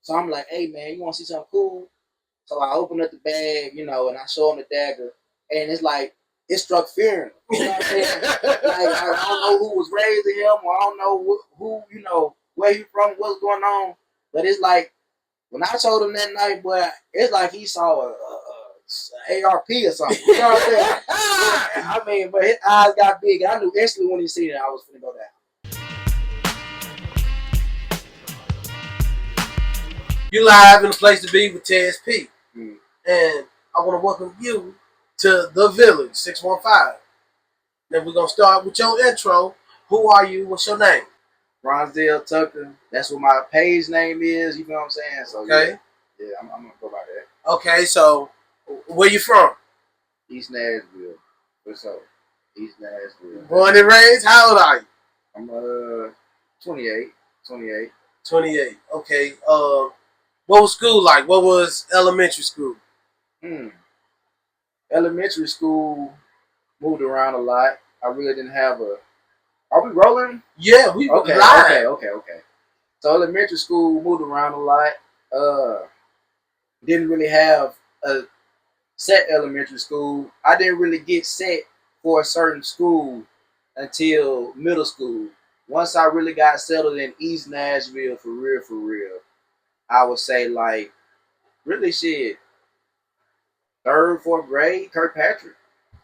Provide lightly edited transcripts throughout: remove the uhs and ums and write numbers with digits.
So I'm like, hey man, you want to see something cool? So I open up the bag, and I show him the dagger, and it's like it struck fear in him. You know what I'm saying? Like I don't know who was raising him, or I don't know who, where he from, what's going on. But it's like when I told him that night, boy, it's like he saw a ARP or something. You know what I'm saying? I mean, but his eyes got big. I knew instantly when he seen it, I was finna go down. You live in the place to be with TSP. And I want to welcome you to the Village 615. Then we're going to start with your intro. Who are you? What's your name? Ronzelle Tucker. That's what my page name is. You know what I'm saying? So okay. Yeah, I'm going to go by that. Okay, so where you from? East Nashville. What's up? East Nashville. Born and raised? How old are you? I'm 28. 28. 28. Okay. What was school like? What was elementary school? Elementary school, moved around a lot. I really didn't have a. Are we rolling? Yeah, we okay. live. Okay. So elementary school, moved around a lot. Didn't really have a set elementary school. I didn't really get set for a certain school until middle school. Once I really got settled in East Nashville for real, I would say like really shit. 3rd, 4th grade, Kirkpatrick.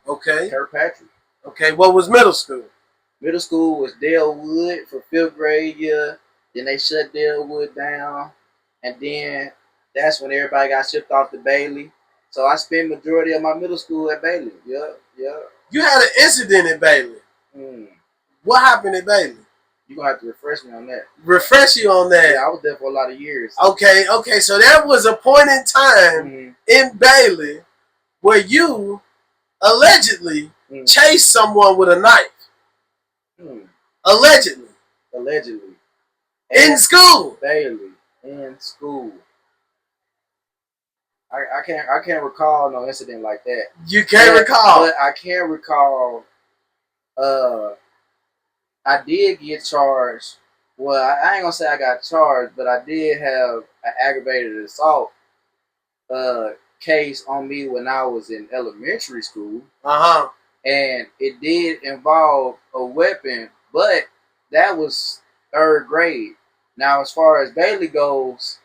Okay. Kirkpatrick. Okay, what was middle school? Middle school was Dalewood for 5th grade year. Then they shut Dalewood down. And then that's when everybody got shipped off to Bailey. So I spent majority of my middle school at Bailey. Yeah. You had an incident at Bailey. What happened at Bailey? You're going to have to refresh me on that. Refresh you on that? Yeah, I was there for a lot of years. Okay. So there was a point in time in Bailey where you allegedly chased someone with a knife. Allegedly. In school. Bailey. In school. I can't recall no incident like that. You can't recall? But I can recall I did get charged. Well, I ain't gonna say I got charged, but I did have an aggravated assault case on me when I was in elementary school. And it did involve a weapon, but that was 3rd grade. Now, as far as Bailey goes,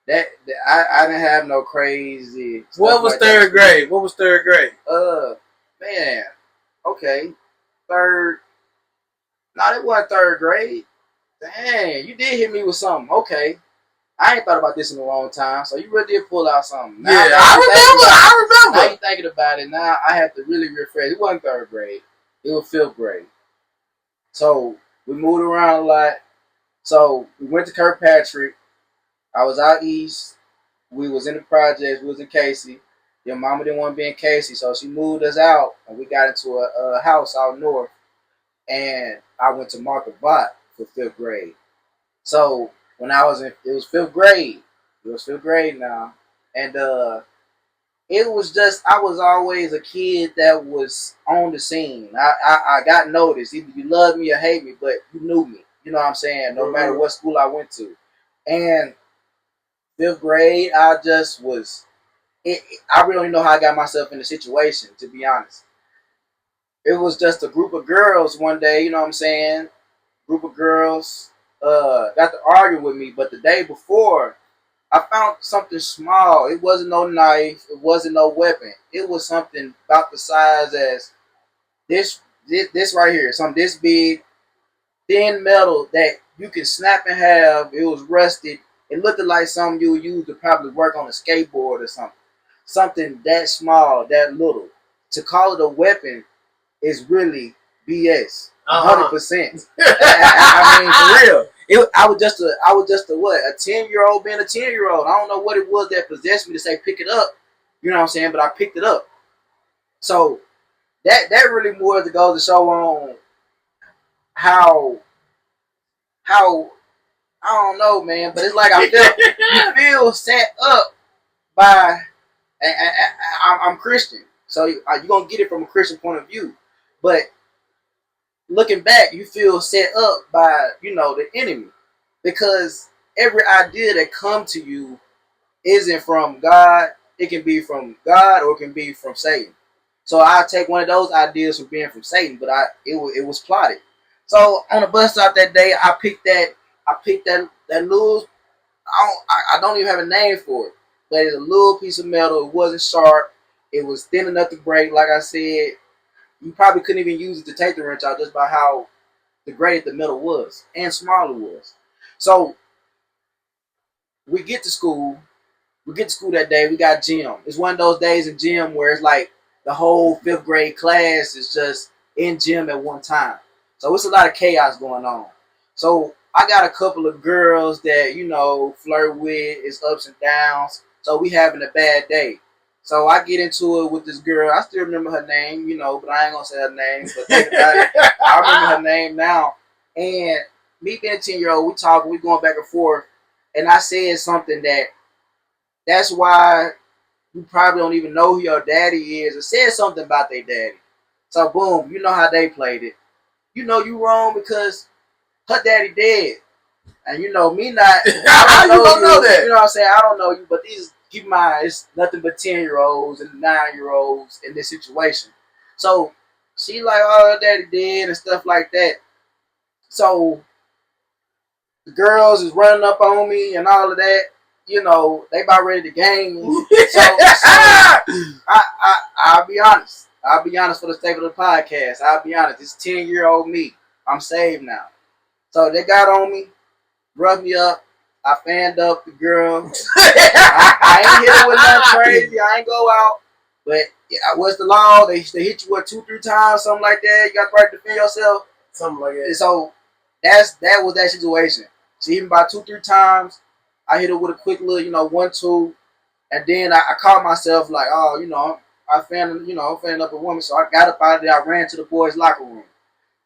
that I didn't have no crazy. What was like 3rd grade? What was 3rd grade? Man, okay, 3rd. No, it wasn't 3rd grade. Dang, you did hit me with something. Okay. I ain't thought about this in a long time, so you really did pull out something. Now, yeah, I remember. Now you thinking about it, now I have to really refresh. It wasn't 3rd grade. It was 5th grade. So, we moved around a lot. So, we went to Kirkpatrick. I was out east. We was in the projects. We was in Casey. Your mama didn't want to be in Casey, so she moved us out, and we got into a house out north. And I went to Market Bot for 5th grade. So when I was it was 5th grade. It was 5th grade now. And it was just, I was always a kid that was on the scene. I got noticed. Either you loved me or hate me, but you knew me. You know what I'm saying? No matter what school I went to. And 5th grade, I just was, I really don't even know how I got myself in the situation, to be honest. It was just a group of girls one day, you know what I'm saying? Group of girls got to argue with me, but the day before, I found something small. It wasn't no knife. It wasn't no weapon. It was something about the size as this right here. Something this big, thin metal that you can snap in half. It was rusted. It looked like something you would use to probably work on a skateboard or something. Something that small, that little. To call it a weapon is really BS. 100%. I mean, for real. I was just a what? A 10-year-old being a 10-year-old. I don't know what it was that possessed me to say pick it up. You know what I'm saying? But I picked it up. So that really more to go to show on how I don't know, man. But it's like I feel you feel set up by. I'm Christian, so you're gonna get it from a Christian point of view, but looking back, you feel set up by, the enemy, because every idea that come to you isn't from God. It can be from God or it can be from Satan. So I take one of those ideas from being from Satan, but it was plotted. So on the bus stop that day, I picked that little. I don't even have a name for it, but it's a little piece of metal. It wasn't sharp. It was thin enough to break. Like I said, you probably couldn't even use it to take the wrench out just by how degraded the metal was and small it was. So we get to school. We get to school that day. We got gym. It's one of those days in gym where it's like the whole fifth grade class is just in gym at one time. So it's a lot of chaos going on. So I got a couple of girls that flirt with. It's ups and downs. So we having a bad day. So I get into it with this girl. I still remember her name, but I ain't gonna say her name. But think about it, I remember her name now. And me being a 10-year-old, we talking, we going back and forth, and I said something that's why you probably don't even know who your daddy is, or said something about their daddy. So boom, you know how they played it. You know you wrong because her daddy dead. And me not, I don't know that? You know what I'm saying? I don't know you, but keep in mind, it's nothing but 10-year-olds and 9-year-olds in this situation. So she like, oh, her daddy dead and stuff like that. So the girls is running up on me and all of that. They about ready to gang me. So I'll be honest. I'll be honest for the sake of the podcast. I'll be honest. It's 10-year-old me. I'm saved now. So they got on me, roughed me up. I fanned up the girl. I ain't hit her with nothing crazy. I ain't go out. But yeah, what's the law? They hit you 2-3 times, something like that. You got the right to defend yourself. Something like that. So that was that situation. She hit me about 2-3 times. I hit her with a quick little, 1-2, and then I caught myself like, oh, I fanned up a woman. So I got up out of there. I ran to the boys' locker room.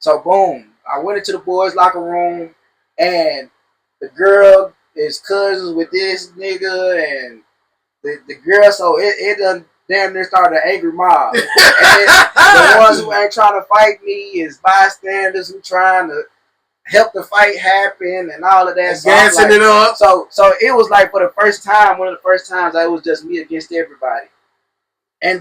So boom, I went into the boys' locker room, and the girl is cousins with this nigga, and the girl. So it done damn near started an angry mob. And the ones who ain't trying to fight me is bystanders who trying to help the fight happen and all of that. So dancing it up. So it was like for the first time, one of the first times, it was just me against everybody. And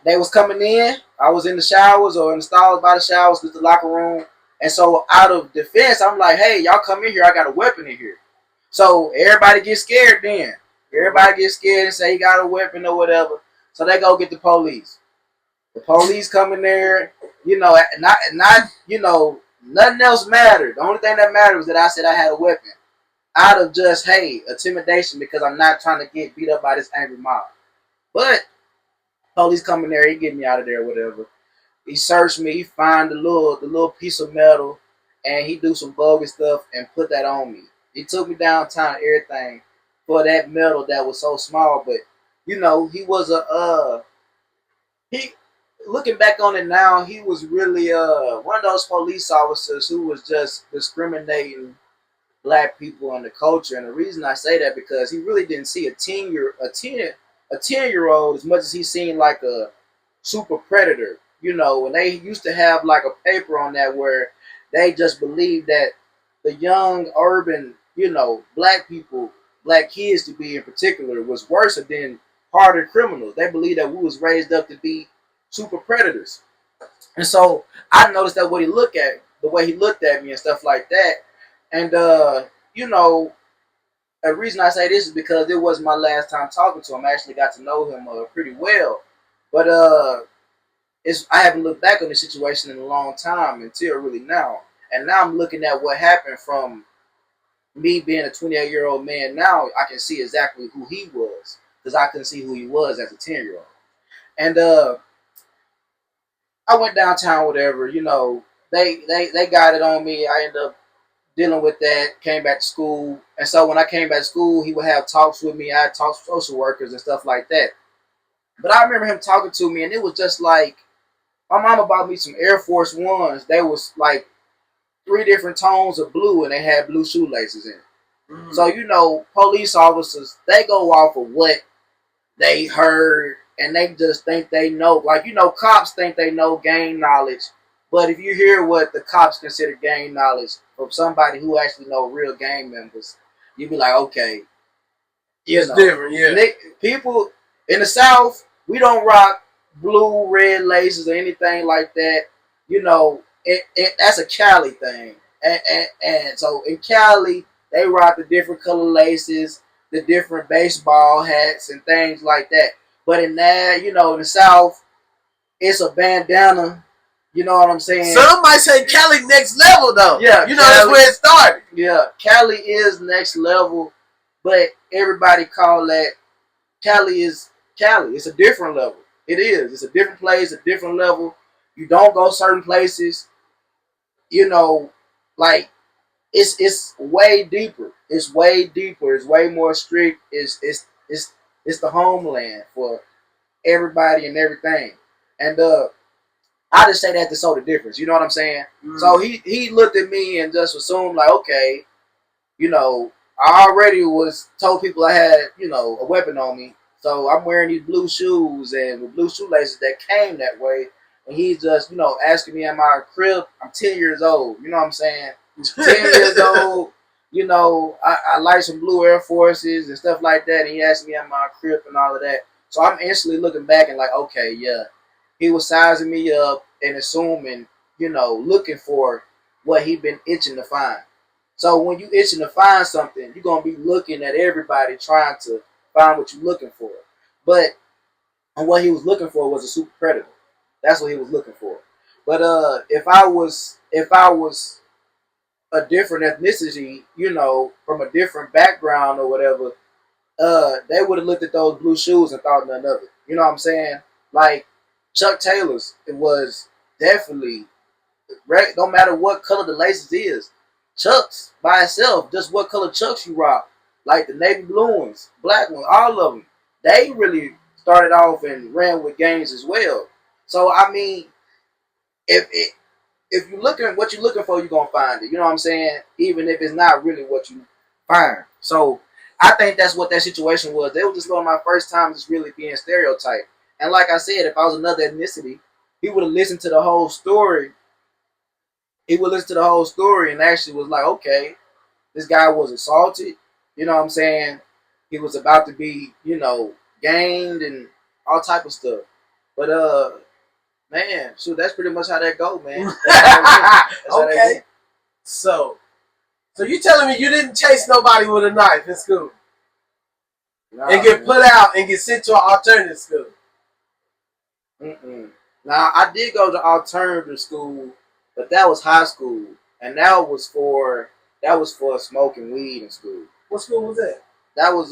they was coming in. I was in the showers or in the stalls by the showers with the locker room. And so out of defense, I'm like, hey, y'all come in here. I got a weapon in here. So everybody gets scared then. Everybody gets scared and say he got a weapon or whatever. So they go get the police. The police come in there, not nothing else mattered. The only thing that mattered was that I said I had a weapon. Out of just, hey, intimidation, because I'm not trying to get beat up by this angry mob. But police come in there, he get me out of there, whatever. He searched me, he find the little piece of metal, and he do some bogus stuff and put that on me. He took me downtown, everything, for that metal that was so small. But he was he looking back on it now, he was really one of those police officers who was just discriminating black people in the culture. And the reason I say that because he really didn't see a 10-year-old as much as he seemed like a super predator. And they used to have like a paper on that where they just believed that the young urban, black people, black kids to be in particular, was worse than hardened criminals. They believed that we was raised up to be super predators. And so I noticed that the way he looked at me and stuff like that. And the reason I say this is because it was my last time talking to him. I actually got to know him pretty well. But I haven't looked back on this situation in a long time until really now. And now I'm looking at what happened from me being a 28-year-old man. Now I can see exactly who he was because I couldn't see who he was as a 10-year-old. And I went downtown, whatever. They got it on me. I ended up dealing with that. Came back to school, and so when I came back to school, he would have talks with me. I had talks with social workers and stuff like that. But I remember him talking to me, and it was just like my mama bought me some Air Force Ones. They was like 3 different tones of blue, and they had blue shoelaces in it. Mm-hmm. So police officers, they go off of what they heard, and they just think they know. Like cops think they know gang knowledge, but if you hear what the cops consider gang knowledge, from somebody who actually know real gang members, you'd be like, okay, it's different. Yeah, people in the South, we don't rock blue, red laces or anything like that. You know, that's a Cali thing, and so in Cali, they rock the different color laces, the different baseball hats and things like that. But in that, you know, in the South, it's a bandana. You know what I'm saying? Some might say Cali next level though. Yeah, you know that's where it started. Yeah, Cali is next level, but everybody call that Cali is Cali. It's a different level. It is. It's a different place, a different level. You don't go certain places. You know, like it's way deeper. It's way deeper. It's way more strict. It's the homeland for everybody and everything. And I just say that to show the difference. You know what I'm saying? Mm. So he looked at me and just assumed like, okay, you know, I already was told people I had, you know, a weapon on me. So I'm wearing these blue shoes and with blue shoelaces that came that way. And he's just, you know, asking me at my crib. I'm 10 years old. You know what I'm saying? 10 years old. You know, I like some blue Air Forces and stuff like that. And he asked me at my crib and all of that. So I'm instantly looking back and like, okay, yeah. He was sizing me up and assuming, you know, looking for what he'd been itching to find. So when you itching to find something, you're going to be looking at everybody trying to find what you're looking for. But what he was looking for was a super predator. That's what he was looking for. But if I was a different ethnicity, you know, from a different background or whatever, they would have looked at those blue shoes and thought nothing of it. You know what I'm saying? Like Chuck Taylor's, it was definitely, no matter what color the laces is, Chucks by itself, just what color Chucks you rock, like the navy blue ones, black ones, all of them, they really started off and ran with gangs as well. So I mean, if you looking what you're looking for, you're gonna find it. You know what I'm saying? Even if it's not really what you find. So I think that's what that situation was. They were just one of my first times just really being stereotyped. And like I said, if I was another ethnicity, he would have listened to the whole story. He would listen to the whole story and actually was like, okay, this guy was assaulted. You know what I'm saying? He was about to be, you know, gained and all type of stuff. But man, shoot, that's pretty much how that go, man. Okay. So you telling me you didn't chase nobody with a knife in school? Nah, and get put out and get sent to an alternative school? Now, I did go to alternative school, but that was high school. And that was for smoking weed in school. What school was that? That was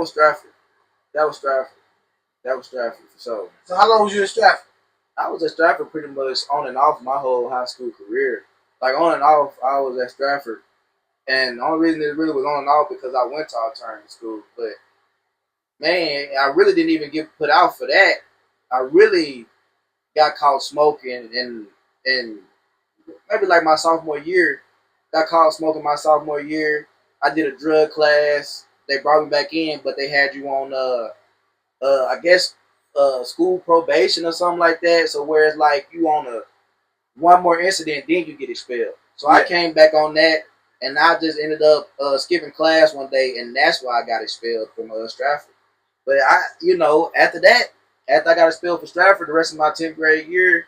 Stratford. That was Stratford for sure. So how long was you at Stratford? I was at Stratford pretty much on and off my whole high school career. Like on and off, I was at Stratford. And the only reason it really was on and off because I went to alternative school. But man, I really didn't even get put out for that. I really got caught smoking and maybe like my sophomore year. Got caught smoking my sophomore year. I did a drug class. They brought me back in, but they had you on I guess school probation or something like that. So where it's like you on one more incident, then you get expelled. So yeah. I came back on that, and I just ended up skipping class one day, and that's why I got expelled from Stratford. But after that, after I got expelled from Stratford, the rest of my 10th grade year,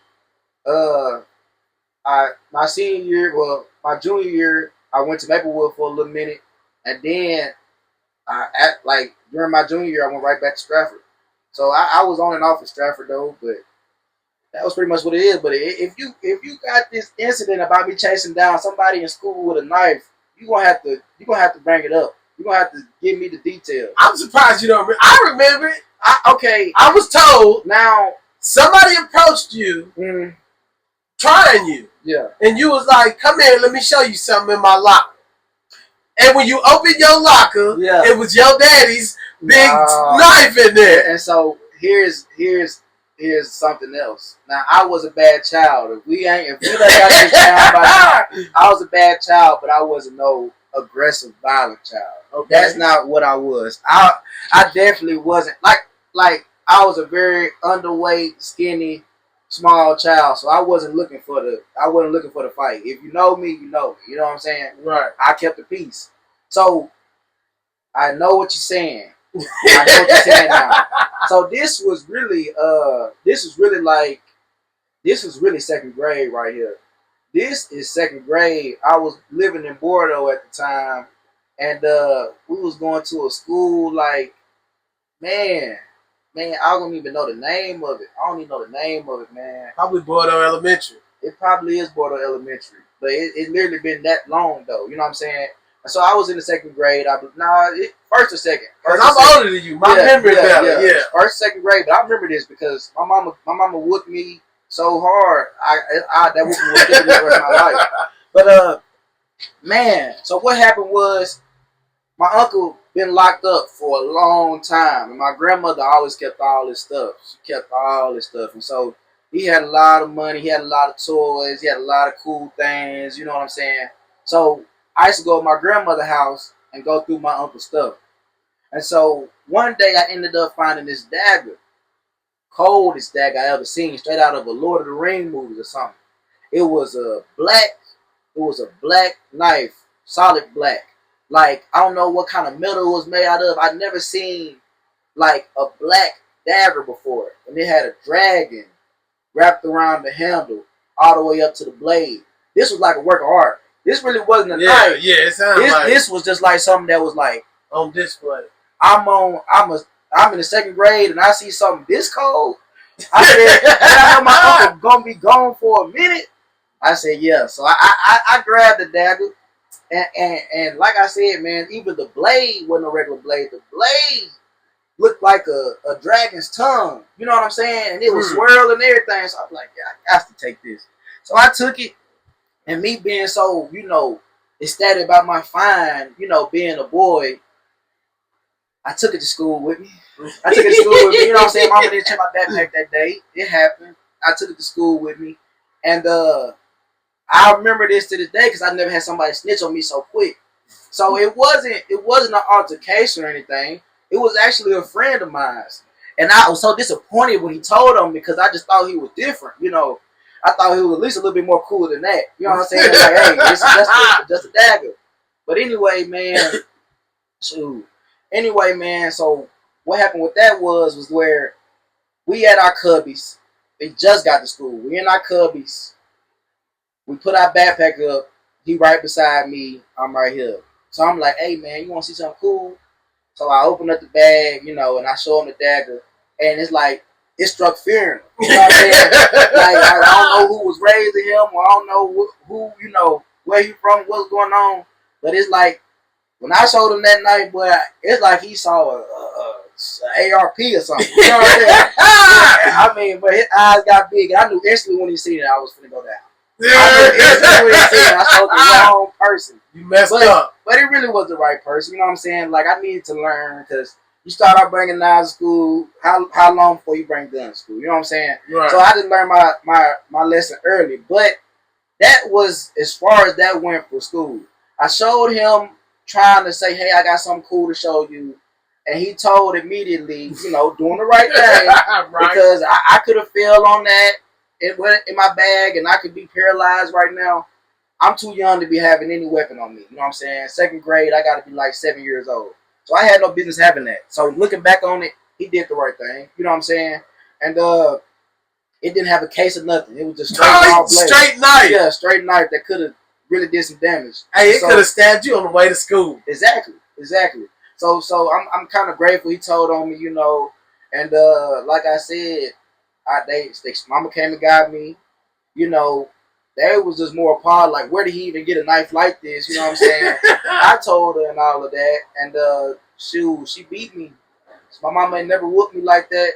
my senior year, well, my junior year, I went to Maplewood for a little minute, and then during my junior year, I went right back to Stratford. So I was on and off at Stratford though, but that was pretty much what it is. But if you got this incident about me chasing down somebody in school with a knife, you're gonna have to bring it up. You're gonna have to give me the details. I'm surprised you don't remember. I remember it. I was told. Now somebody approached you, trying you. Yeah. And you was like, "Come here, let me show you something in my locker." And when you opened your locker, it was your daddy's big knife in there. And so here's something else. Now I was a bad child. If we got this down by now, I was a bad child, but I wasn't no aggressive, violent child. Okay. That's not what I was. I definitely wasn't like I was a very underweight, skinny, small child, so I wasn't looking for the fight. If you know me, you know me. You know what I'm saying? Right. I kept the peace. So I know what you're saying. I know what you're saying now. So this was really second grade right here. This is second grade. I was living in Bordeaux at the time, and we was going to a school like, man, I don't even know the name of it. I don't even know the name of it, man. Probably Bordeaux Elementary. It probably is Bordeaux Elementary, but it literally been that long though. You know what I'm saying? So I was in the second grade. First or second. Cause I'm older than you. My memory better. Yeah. First, second grade. But I remember this because my mama whooped me so hard. That whooping was sticking the rest of my life. But man. So what happened was my uncle been locked up for a long time, and my grandmother always kept all his stuff. She kept all his stuff, and so he had a lot of money. He had a lot of toys. He had a lot of cool things. You know what I'm saying? So I used to go to my grandmother's house and go through my uncle's stuff. And so one day I ended up finding this dagger, coldest dagger I ever seen, straight out of a Lord of the Rings movie or something. It was a black knife, solid black. Like I don't know what kind of metal it was made out of. I'd never seen like a black dagger before, and it had a dragon wrapped around the handle all the way up to the blade. This was like a work of art. This really wasn't a knife. Yeah, it sounded like this was just like something that was like on display. I'm in the second grade and I see something this cold. I said, I know my uncle gonna be gone for a minute. I said, yeah. So I grabbed the dagger and like I said, man, even the blade wasn't a regular blade. The blade looked like a dragon's tongue. You know what I'm saying? And it was swirling and everything. So I was like, yeah, I got to take this. So I took it, and me being so, ecstatic about my find, being a boy, I took it to school with me. You know what I'm saying? Mama didn't check my backpack that day. It happened. I took it to school with me. And I remember this to this day because I never had somebody snitch on me so quick. So it wasn't an altercation or anything. It was actually a friend of mine. And I was so disappointed when he told him because I just thought he was different, I thought he was at least a little bit more cool than that. You know what I'm saying? Like, hey, this is just a dagger. But anyway, man, Anyway, man, so what happened with that was where we had our cubbies. They just got to school. We in our cubbies. We put our backpack up. He right beside me. I'm right here. So I'm like, hey, man, you want to see something cool? So I open up the bag, and I show him the dagger. And it's like, it struck fear in him. You know what I'm saying? Like, I don't know who was raising him, or I don't know who where he from, what's going on. But it's like, when I showed him that night, boy, it's like he saw a ARP or something. You know what I'm saying? I mean, but his eyes got big. I knew instantly when he seen it, I was finna go down. I knew instantly when he seen it, I showed the wrong person. You messed up. But it really was the right person. You know what I'm saying? Like, I needed to learn because you start out bringing knives to school. How long before you bring guns to school? You know what I'm saying? Right. So I didn't learn my lesson early. But that was as far as that went for school. I showed him trying to say, hey, I got something cool to show you. And he told immediately, doing the right thing. Right. Because I could have fell on that. It went in my bag and I could be paralyzed right now. I'm too young to be having any weapon on me. You know what I'm saying? Second grade, I got to be like 7 years old. So I had no business having that. So looking back on it, he did the right thing. You know what I'm saying? And it didn't have a case of nothing. It was just straight knife. Yeah, straight knife that could have really did some damage. Hey, it could have stabbed you on the way to school. Exactly. So I'm kind of grateful he told on me, and like I said, mama came and got me, They was just more apart, like, where did he even get a knife like this? You know what I'm saying? I told her and all of that, and she beat me. So my mama ain't never whooped me like that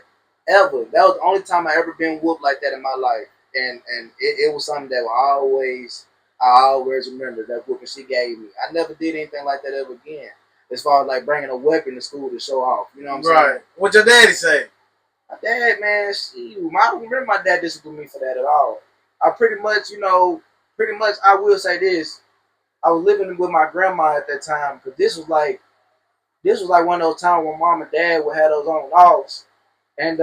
ever. That was the only time I ever been whooped like that in my life, and it was something that I always remember, that whooping she gave me. I never did anything like that ever again. As far as like bringing a weapon to school to show off, you know what I'm saying? Right. What your daddy say? My dad, man, I don't remember my dad disciplined me for that at all. I pretty much, I will say this. I was living with my grandma at that time because this was like one of those times when mom and dad would have those on logs. And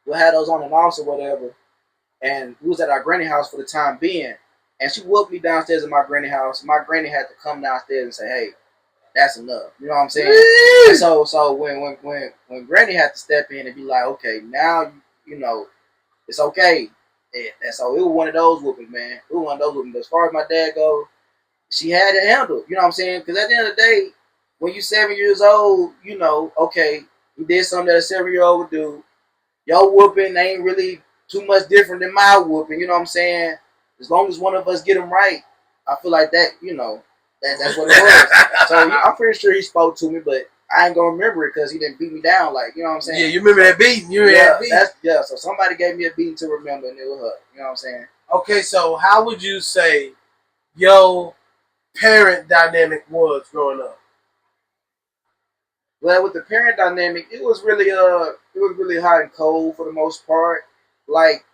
we'll have those on and offs or whatever. And we was at our granny house for the time being. And she whooped me downstairs in my granny house. My granny had to come downstairs and say, "Hey, that's enough." You know what I'm saying? And so when granny had to step in and be like, "Okay, now you know it's okay." And so it was one of those whoopings, man. It was one of those whoopings. As far as my dad goes, she had it handled. You know what I'm saying? Because at the end of the day, when you're 7 years old, you know, okay, you did something that a 7-year-old would do. Your whooping ain't really too much different than my whooping. You know what I'm saying? As long as one of us get them right, I feel like that. You know, that's what it was. So I'm pretty sure he spoke to me, but I ain't gonna remember it because he didn't beat me down. Like, you know what I'm saying? Yeah, you remember that beating? You remember that beating? Yeah. So somebody gave me a beating to remember, and it was her. You know what I'm saying? Okay, so how would you say your parent dynamic was growing up? Well, with the parent dynamic, it was really hot and cold for the most part. Like,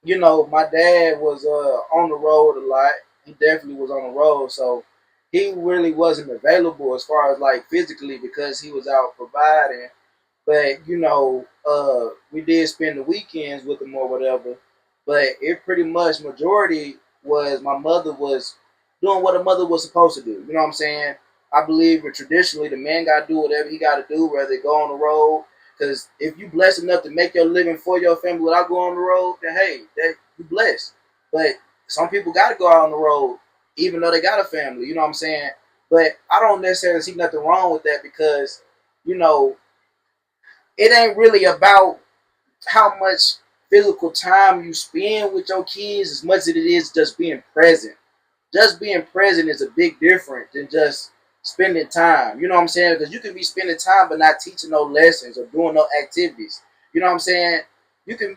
you know, my dad was on the road a lot. He definitely was on the road, so he really wasn't available as far as like physically because he was out providing. But you know, we did spend the weekends with him or whatever. But it pretty much majority was my mother was doing what a mother was supposed to do. You know what I'm saying? I believe that traditionally the man got to do whatever he got to do, whether they go on the road. Because if you blessed enough to make your living for your family without going on the road, then hey, that you blessed. But some people got to go out on the road even though they got a family. You know what I'm saying? But I don't necessarily see nothing wrong with that because you know it ain't really about how much physical time you spend with your kids as much as it is just being present. Just being present is a big difference than just spending time. You know what I'm saying? Because you can be spending time but not teaching no lessons or doing no activities. You know what I'm saying? You can.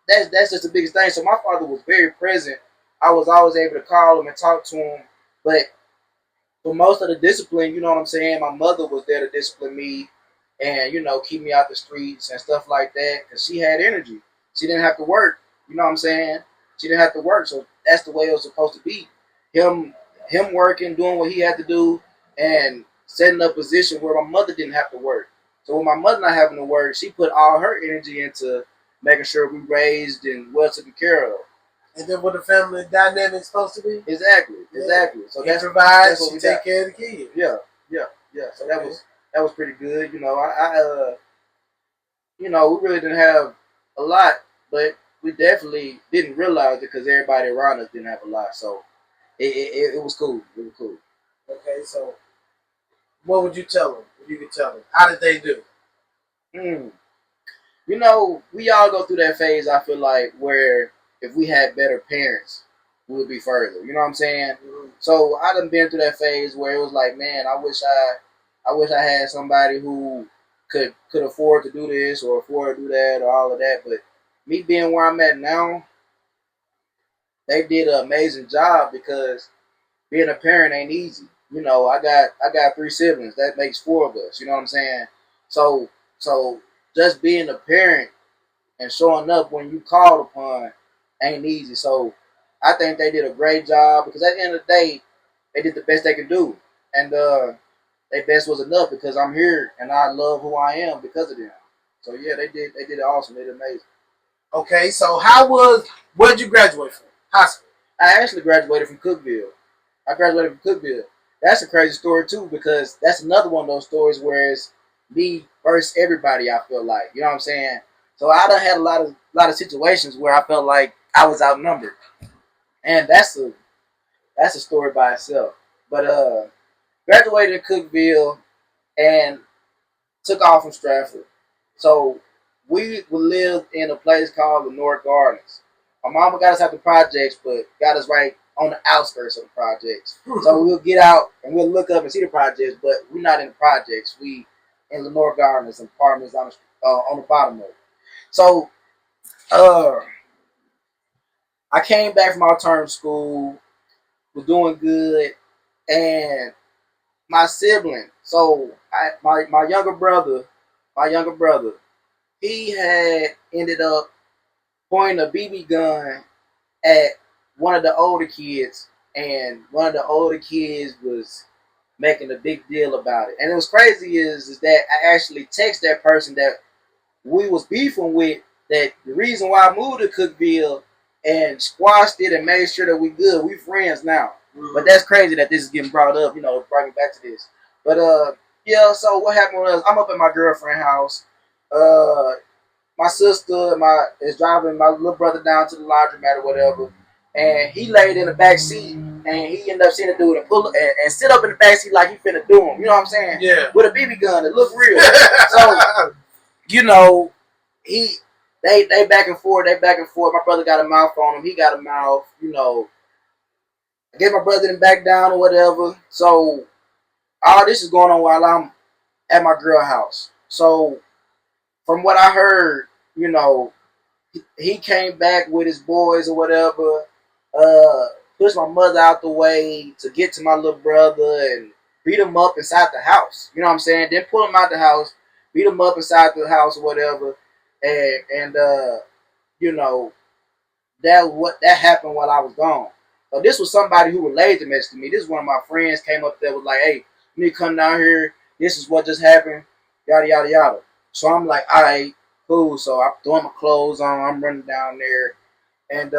That's just the biggest thing. So my father was very present. I was always able to call him and talk to him, but for most of the discipline, you know what I'm saying, my mother was there to discipline me and, you know, keep me out the streets and stuff like that because she had energy. She didn't have to work. You know what I'm saying? She didn't have to work. So that's the way it was supposed to be. Him him working, doing what he had to do, and setting up a position where my mother didn't have to work. So with my mother not having to work, she put all her energy into making sure we raised and well taken care of. And then what the family dynamic supposed to be? Exactly. So he provides, what she we take got. care of the kids. Yeah. So that was pretty good. You know, you know, we really didn't have a lot, but we definitely didn't realize it because everybody around us didn't have a lot. So it was cool. It was cool. Okay, so what would you tell them? If you could tell them, how did they do? Mm. You know, we all go through that phase. I feel like where if we had better parents, we would be further. You know what I'm saying? Mm-hmm. So I done been through that phase where it was like, man, I wish I had somebody who could afford to do this or afford to do that or all of that. But me being where I'm at now, they did an amazing job because being a parent ain't easy. You know, I got three siblings. That makes four of us. You know what I'm saying? So so just being a parent and showing up when you called upon ain't easy. So I think they did a great job because at the end of the day, they did the best they could do, and their best was enough because I'm here and I love who I am because of them. So yeah, they did it awesome. They did amazing. Okay, so where'd you graduate from? High school. I actually graduated from Cookville. I graduated from Cookville. That's a crazy story too because that's another one of those stories where it's me versus everybody. I feel like you know what I'm saying. So I done had a lot of situations where I felt like I was outnumbered, and that's a story by itself. But graduated in Cookville and took off from Stratford. So we lived in a place called the North Gardens. My mama got us out the projects, but got us right on the outskirts of the projects. So we'll get out and we'll look up and see the projects, but we're not in the projects. We in the North Gardens, apartments on the bottom of it. So uh, I came back from alternative school, was doing good, and my sibling. So my younger brother, he had ended up pointing a BB gun at one of the older kids, and one of the older kids was making a big deal about it. And it was crazy is that I actually text that person that we was beefing with, that the reason why I moved to Cookville and squashed it and made sure that we good. We friends now. Mm-hmm. But that's crazy that this is getting brought up. Bring me back to this. But yeah. So what happened was I'm up at my girlfriend's house. My sister is driving my little brother down to the laundromat or whatever, and he laid in the back seat, and he ended up seeing a dude and pull and sit up in the back seat like he finna do him. You know what I'm saying? Yeah. With a BB gun. It looked real. So he they back and forth. They back and forth. My brother got a mouth on him. He got a mouth. I get my brother in back down or whatever. So all this is going on while I'm at my girl house. So from what I heard, he came back with his boys or whatever, pushed my mother out the way to get to my little brother and beat him up inside the house. You know what I'm saying? Then pull him out the house, beat him up inside the house or whatever, and you know that happened while I was gone. So this was somebody who relayed the message to me. This is one of my friends came up there was like, "Hey, you need to come down here. This is what just happened. Yada yada yada." So I'm like, "All right, cool." So I'm throwing my clothes on. I'm running down there, and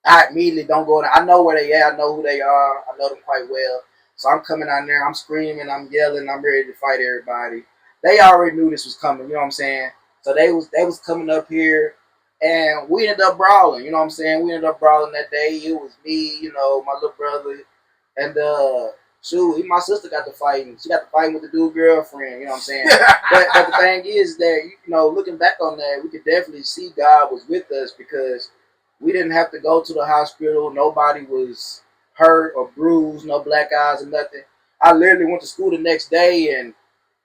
I immediately don't go there. I know where they at. I know who they are. I know them quite well. So I'm coming down there. I'm screaming. I'm yelling. I'm ready to fight everybody. They already knew this was coming. You know what I'm saying? So they was coming up here, and we ended up brawling. You know what I'm saying? We ended up brawling that day. It was me, my little brother, and shoot, my sister got to fighting. She got to fighting with the dude girlfriend. You know what I'm saying? but the thing is that looking back on that, we could definitely see God was with us because we didn't have to go to the hospital. Nobody was hurt or bruised. No black eyes or nothing. I literally went to school the next day and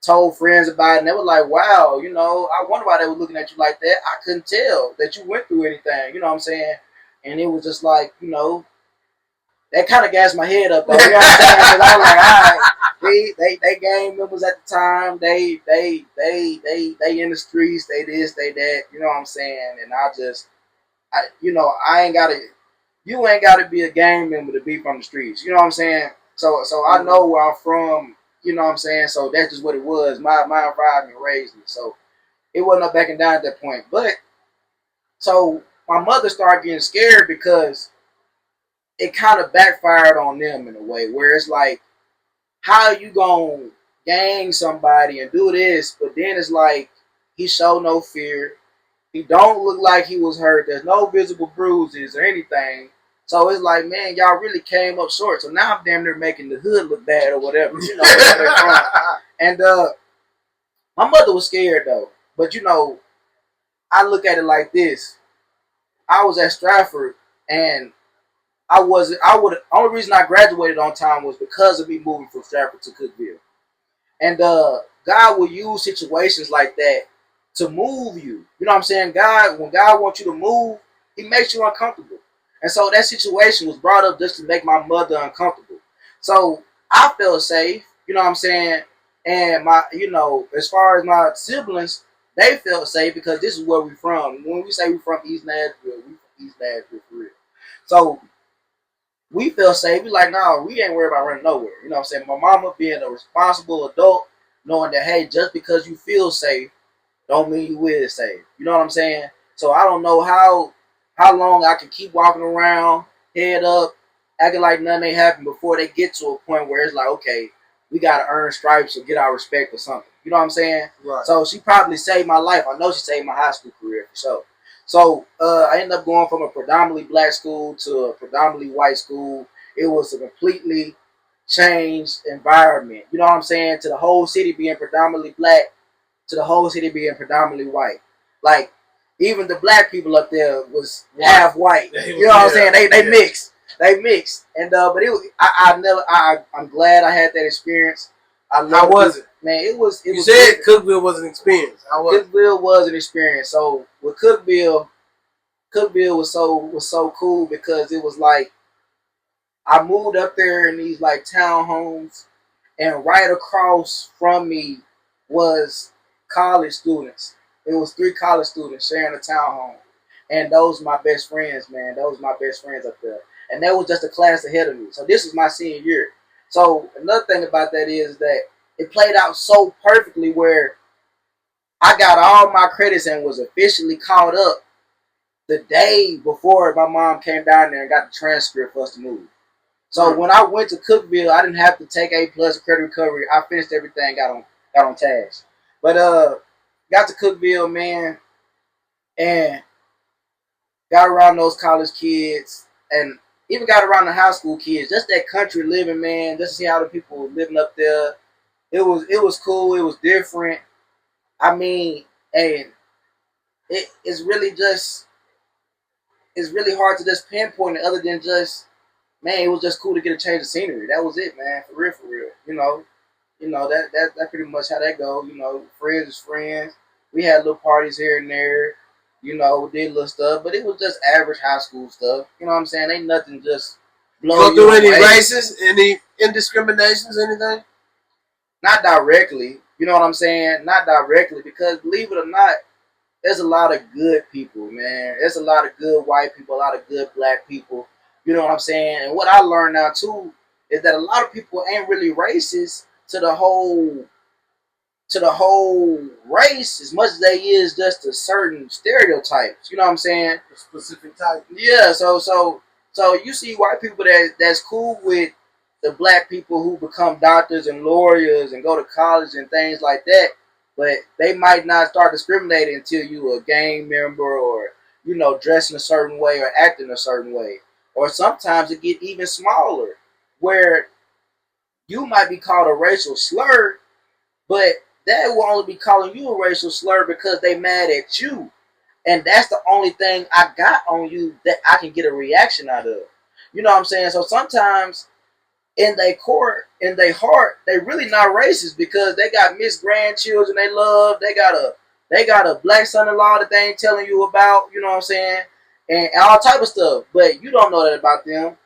told friends about it, and they were like, "Wow, I wonder why they were looking at you like that. I couldn't tell that you went through anything." You know what I'm saying? And it was just like, that kind of gassed my head up though. You know what I'm saying? Because I was like, all right, they gang members at the time. They in the streets. They this, they that. You know what I'm saying? And I ain't gotta. You ain't gotta be a gang member to be from the streets. You know what I'm saying? So I know where I'm from. You know what I'm saying? So that's just what it was. My environment raised me. So it wasn't no backing down at that point. But so my mother started getting scared because it kind of backfired on them in a way where it's like, how you gonna gang somebody and do this? But then it's like he showed no fear. He don't look like he was hurt. There's no visible bruises or anything. So it's like, man, y'all really came up short. So now I'm damn near making the hood look bad or whatever. Where they're from. And my mother was scared though. But I look at it like this. I was at Stratford and I wasn't. Only reason I graduated on time was because of me moving from Stratford to Cookville. And God will use situations like that to move you. You know what I'm saying? When God wants you to move, He makes you uncomfortable. And so that situation was brought up just to make my mother uncomfortable. So I felt safe. You know what I'm saying? And as far as my siblings, they felt safe because this is where we're from. When we say we're from East Nashville, we from East Nashville for real. So we feel safe. We like, no, we ain't worried about running nowhere. You know what I'm saying? My mama being a responsible adult, knowing that, hey, just because you feel safe, don't mean you will safe. You know what I'm saying? So I don't know how long I can keep walking around, head up, acting like nothing ain't happened before they get to a point where it's like, okay, we gotta earn stripes or get our respect or something. You know what I'm saying? Right. So she probably saved my life. I know she saved my high school career for sure. So I ended up going from a predominantly black school to a predominantly white school. It was a completely changed environment. You know what I'm saying? To the whole city being predominantly black, to the whole city being predominantly white. Like even the black people up there was half white. You know what I'm saying? They mixed. They mixed. And but I'm glad I had that experience. How was it? Man, it was. You said Cookville was an experience. How was it? Cookville was an experience. So with Cookville was so cool because it was like I moved up there in these like townhomes, and right across from me was college students. It was 3 college students sharing a townhome, and those were my best friends, man. Those were my best friends up there, and they was just a class ahead of me. So this was my senior year. So another thing about that is that it played out so perfectly where I got all my credits and was officially caught up the day before my mom came down there and got the transcript for us to move. So when I went to Cookville, I didn't have to take A plus credit recovery. I finished everything, got on task. But got to Cookville, man, and got around those college kids and even got around the high school kids. Just that country living, man. Just to see how the people were living up there. It was cool. It was different. I mean, and it's really just it's really hard to just pinpoint it other than just, man, it was just cool to get a change of scenery. That was it, man. For real, for real. That pretty much how that go. Friends is friends. We had little parties here and there. Did little stuff, but it was just average high school stuff. You know what I'm saying? Ain't nothing just blow you go you through any away. races, any indiscriminations, anything? Not directly. You know what I'm saying? Not directly, because believe it or not, there's a lot of good people, man. There's a lot of good white people, a lot of good black people. You know what I'm saying? And what I learned now too is that a lot of people ain't really racist to the whole race as much as they is just to certain stereotypes. You know what I'm saying? A specific type. Yeah. So you see white people that's cool with the black people who become doctors and lawyers and go to college and things like that, but they might not start discriminating until you a gang member or dressing a certain way or acting a certain way. Or sometimes it get even smaller, where you might be called a racial slur, but they will only be calling you a racial slur because they mad at you. And that's the only thing I got on you that I can get a reaction out of. You know what I'm saying? So sometimes in their court, in their heart, they really not racist because they got missed grandchildren they love. They got a black son-in-law that they ain't telling you about. You know what I'm saying? And all type of stuff. But you don't know that about them.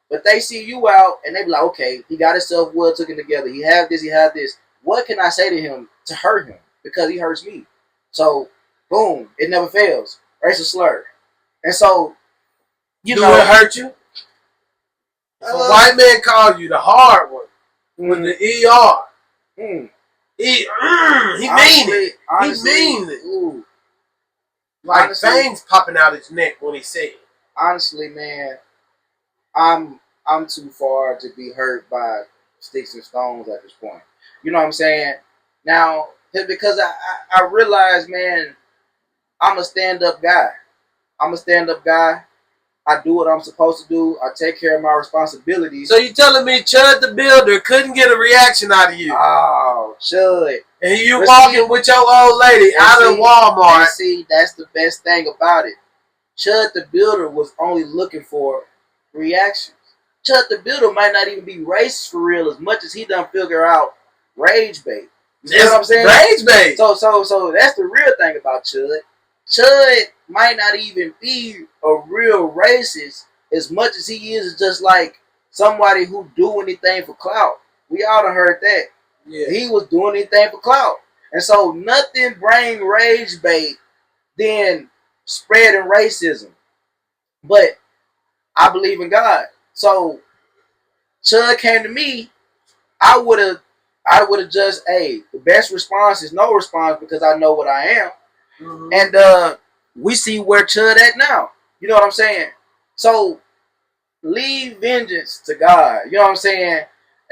But they see you out and they be like, okay, he got himself well taken together. He had this, he had this. What can I say to him to hurt him? Because he hurts me. So, boom, it never fails. Racial slur. And so, Do it hurt you? If a white man called you the hard one with the ER, he mean it. Honestly, he mean it. Ooh, like honestly, veins popping out his neck when he said it. Honestly, man, I'm too far to be hurt by sticks and stones at this point. You know what I'm saying? Now, because I realize, man, I'm a stand-up guy. I'm a stand-up guy. I do what I'm supposed to do. I take care of my responsibilities. So you telling me Chud the Builder couldn't get a reaction out of you? Oh, Chud. And you walking with your old lady out of Walmart. And see, that's the best thing about it. Chud the Builder was only looking for reactions. Chud the Builder might not even be racist for real as much as he done figure out rage bait. You know what I'm saying? Rage bait. So that's the real thing about Chud. Chud might not even be a real racist as much as he is just like somebody who do anything for clout. We all done heard that. Yeah. He was doing anything for clout. And so nothing bring rage bait than spreading racism. But I believe in God. So Chud came to me, I would have just, hey, the best response is no response because I know what I am. Mm-hmm. And we see where Chud at now. You know what I'm saying? So leave vengeance to God. You know what I'm saying?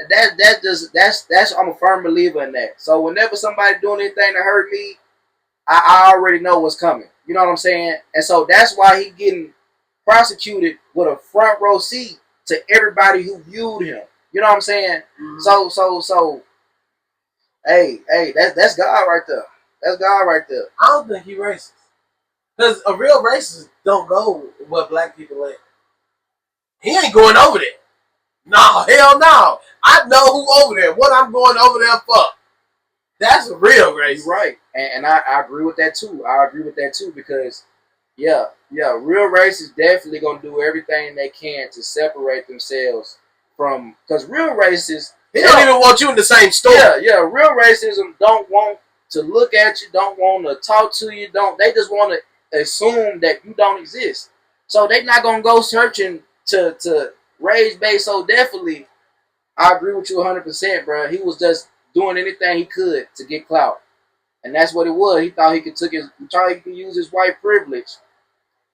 That's I'm a firm believer in that. So whenever somebody doing anything to hurt me, I already know what's coming. You know what I'm saying? And so that's why he getting prosecuted with a front row seat to everybody who viewed him. You know what I'm saying? Mm-hmm. So hey, that's God right there. That's God right there. I don't think he racist. Because a real racist don't go where black people at. He ain't going over there. No, hell no. I know who over there. What I'm going over there for. That's a real racist. You're right. And I agree with that too. I agree with that too because, yeah, real racists definitely going to do everything they can to separate themselves from, because real racists, they don't even want you in the same store. Yeah, real racism don't want to look at you, don't want to talk to you, they just want to assume that you don't exist. So they're not going to go searching to rage bait. So definitely, I agree with you 100%, bro. He was just doing anything he could to get clout. And that's what it was. He thought he could use his white privilege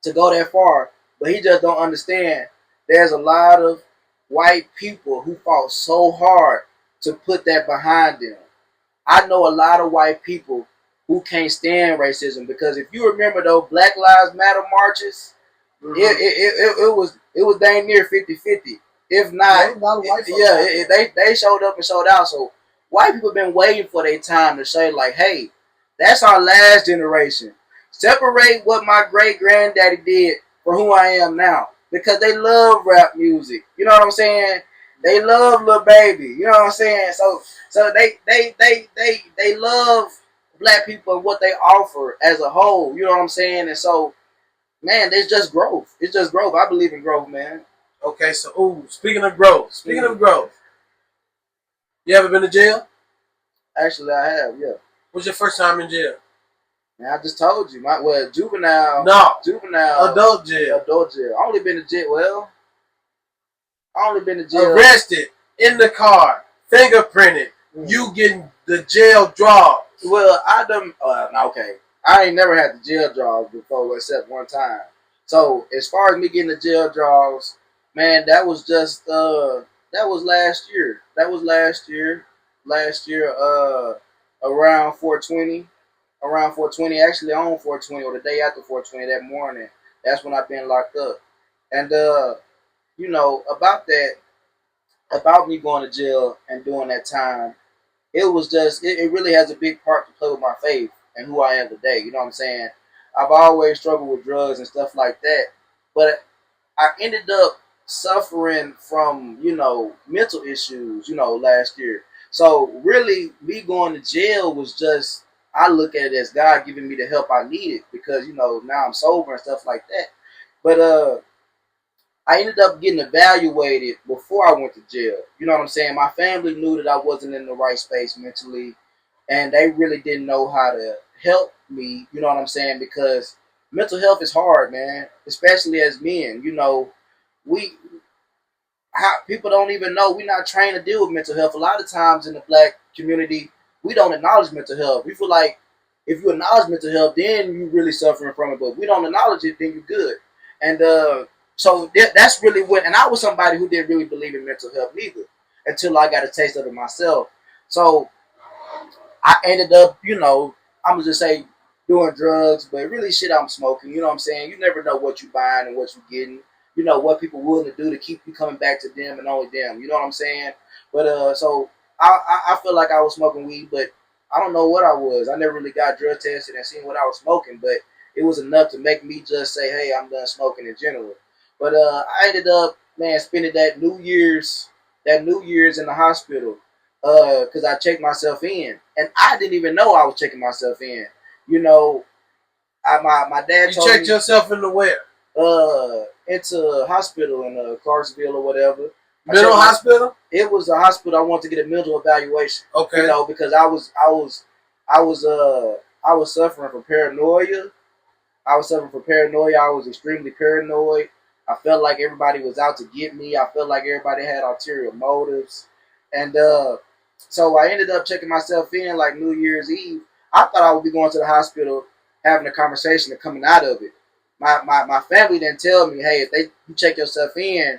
to go that far, but he just don't understand. There's a lot of white people who fought so hard to put that behind them. I know a lot of white people who can't stand racism because if you remember those Black Lives Matter marches, it was dang near 50-50. If not, they showed up and showed out. So white people been waiting for their time to say like, hey, that's our last generation. Separate what my great granddaddy did for who I am now because they love rap music. You know what I'm saying? They love Lil Baby. You know what I'm saying? So they love black people and what they offer as a whole. You know what I'm saying? And so, man, it's just growth. It's just growth. I believe in growth, man. Okay, so speaking of growth, you ever been to jail? Actually, I have. Yeah. What's your first time in jail? Man, I just told you. Juvenile. No. Juvenile. Adult jail. Adult jail. I only been to jail. Well, I only been to jail. Arrested in the car, fingerprinted. You getting the jail draw. Well, I done. Okay, I ain't never had the jail draws before, except one time. So as far as me getting the jail draws, man, that was just that was last year. That was last year. Last year, around 420. Around 420, actually on 420 or the day after 420 that morning. That's when I've been locked up. And you know, about me going to jail and doing that time, it was just it really has a big part to play with my faith and who I am today. You know what I'm saying? I've always struggled with drugs and stuff like that, but I ended up suffering from mental issues last year. So really, me going to jail was just, I look at it as God giving me the help I needed because now I'm sober and stuff like that. But I ended up getting evaluated before I went to jail. You know what I'm saying? My family knew that I wasn't in the right space mentally, and they really didn't know how to help me. You know what I'm saying? Because mental health is hard, man, especially as men. We people don't even know we're not trained to deal with mental health. A lot of times in the black community, we don't acknowledge mental health. We feel like if you acknowledge mental health, then you're really suffering from it. But if we don't acknowledge it, then you're good. And so that's really what. And I was somebody who didn't really believe in mental health neither until I got a taste of it myself. So I ended up, I'm gonna just say doing drugs, but really shit I'm smoking. You know what I'm saying? You never know what you buying and what you getting. You know what people willing to do to keep you coming back to them and only them. You know what I'm saying? But so I feel like I was smoking weed, but I don't know what I was. I never really got drug tested and seen what I was smoking, but it was enough to make me just say, hey, I'm done smoking in general. But I ended up, man, spending that New Year's in the hospital because I checked myself in, and I didn't even know I was checking myself in. You know, my dad told me. You checked yourself into where? Into a hospital in Clarksville or whatever. Mental hospital? It was a hospital. I wanted to get a mental evaluation. Okay. Because I was suffering from paranoia. I was extremely paranoid. I felt like everybody was out to get me. I felt like everybody had ulterior motives. And so I ended up checking myself in like New Year's Eve. I thought I would be going to the hospital, having a conversation and coming out of it. My family didn't tell me, hey, if you check yourself in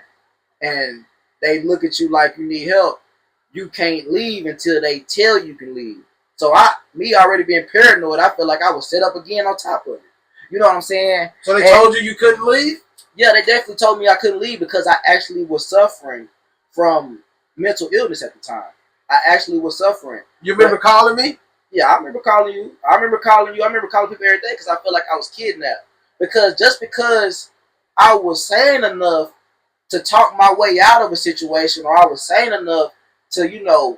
and they look at you like you need help, you can't leave until they tell you can leave. So me already being paranoid, I feel like I was set up again on top of it. You know what I'm saying? So they told you couldn't leave? Yeah, they definitely told me I couldn't leave because I actually was suffering from mental illness at the time. I actually was suffering. You remember calling me? Yeah, I remember calling you. I remember calling people every day because I felt like I was kidnapped. Because I was sane enough to talk my way out of a situation, or I was sane enough to,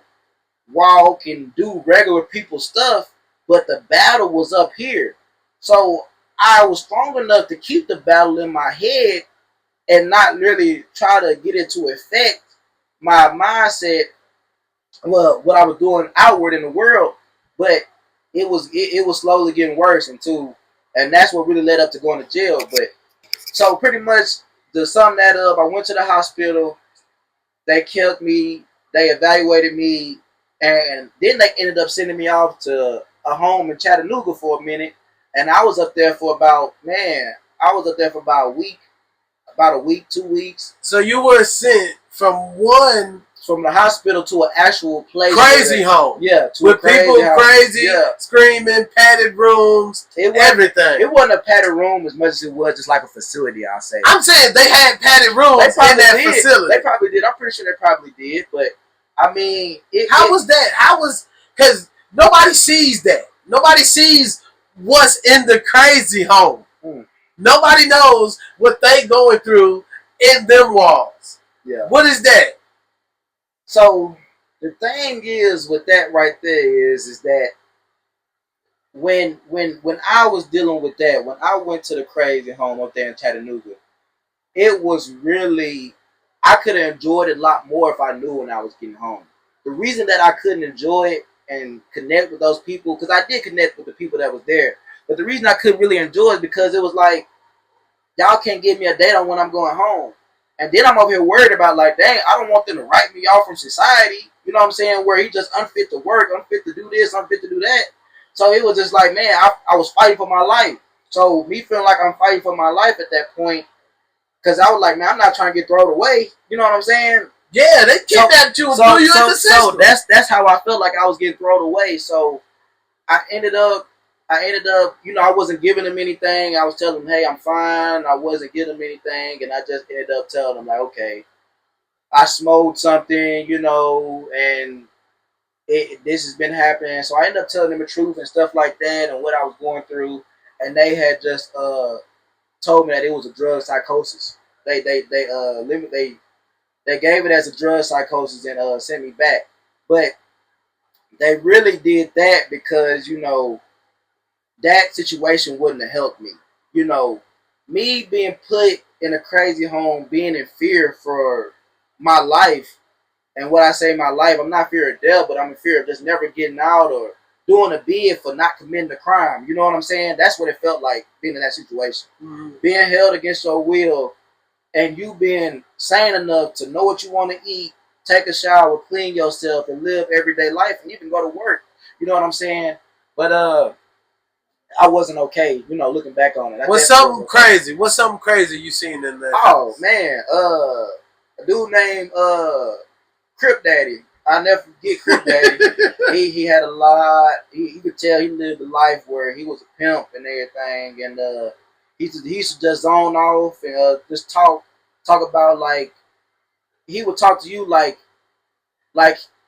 walk and do regular people stuff, but the battle was up here. So I was strong enough to keep the battle in my head and not really try to get it to affect my mindset, well, what I was doing outward in the world, but it was slowly getting worse and that's what really led up to going to jail. But so pretty much to sum that up, I went to the hospital, they kept me, they evaluated me, and then they ended up sending me off to a home in Chattanooga for a minute, and I was up there for about a week, 2 weeks. So you were sent from the hospital to an actual place. Crazy home. Yeah, with people crazy, screaming, padded rooms, everything. It wasn't a padded room as much as it was just like a facility, I'll say. I'm saying they had padded rooms in that facility. They probably did. I'm pretty sure they probably did. But, I mean... How was that? Because nobody sees that. Nobody sees what's in the crazy home. Nobody knows what they going through in them walls. Yeah. What is that? So the thing is with that right there is that when I was dealing with that, when I went to the crazy home up there in Chattanooga, it was really, I could have enjoyed it a lot more if I knew when I was getting home. The reason that I couldn't enjoy it and connect with those people, because I did connect with the people that was there, but the reason I couldn't really enjoy it because it was like, y'all can't give me a date on when I'm going home. And then I'm over here worried about, like, dang, I don't want them to write me off from society. You know what I'm saying? Where he just unfit to work, unfit to do this, unfit to do that. So it was just like, man, I was fighting for my life. So me feeling like I'm fighting for my life at that point, because I was like, man, I'm not trying to get thrown away. You know what I'm saying? Yeah, they kidnapped you and threw you in the system. So that's how I felt like I was getting thrown away. So I ended up, you know, I wasn't giving them anything. I was telling them, hey, I'm fine. I wasn't giving them anything. And I just ended up telling them, like, okay, I smoked something, you know, and this has been happening. So I ended up telling them the truth and stuff like that and what I was going through. And they had just told me that it was a drug psychosis. They gave it as a drug psychosis and sent me back. But they really did that because, you know, that situation wouldn't have helped me. You know, me being put in a crazy home, being in fear for my life, and what I say my life, I'm not fear of death, but I'm in fear of just never getting out or doing a bid for not committing the crime. You know what I'm saying? That's what it felt like being in that situation. Mm-hmm. Being held against your will and you being sane enough to know what you want to eat, take a shower, clean yourself, and live everyday life, and even go to work. You know what I'm saying? But I wasn't okay, you know, looking back on it. What's something crazy? What's something crazy you seen in there? Oh man, a dude named Crip Daddy. I never forget Crip Daddy. he had a lot. You could tell he lived a life where he was a pimp and everything, and he used to just zone off and just talk about, like, he would talk to you like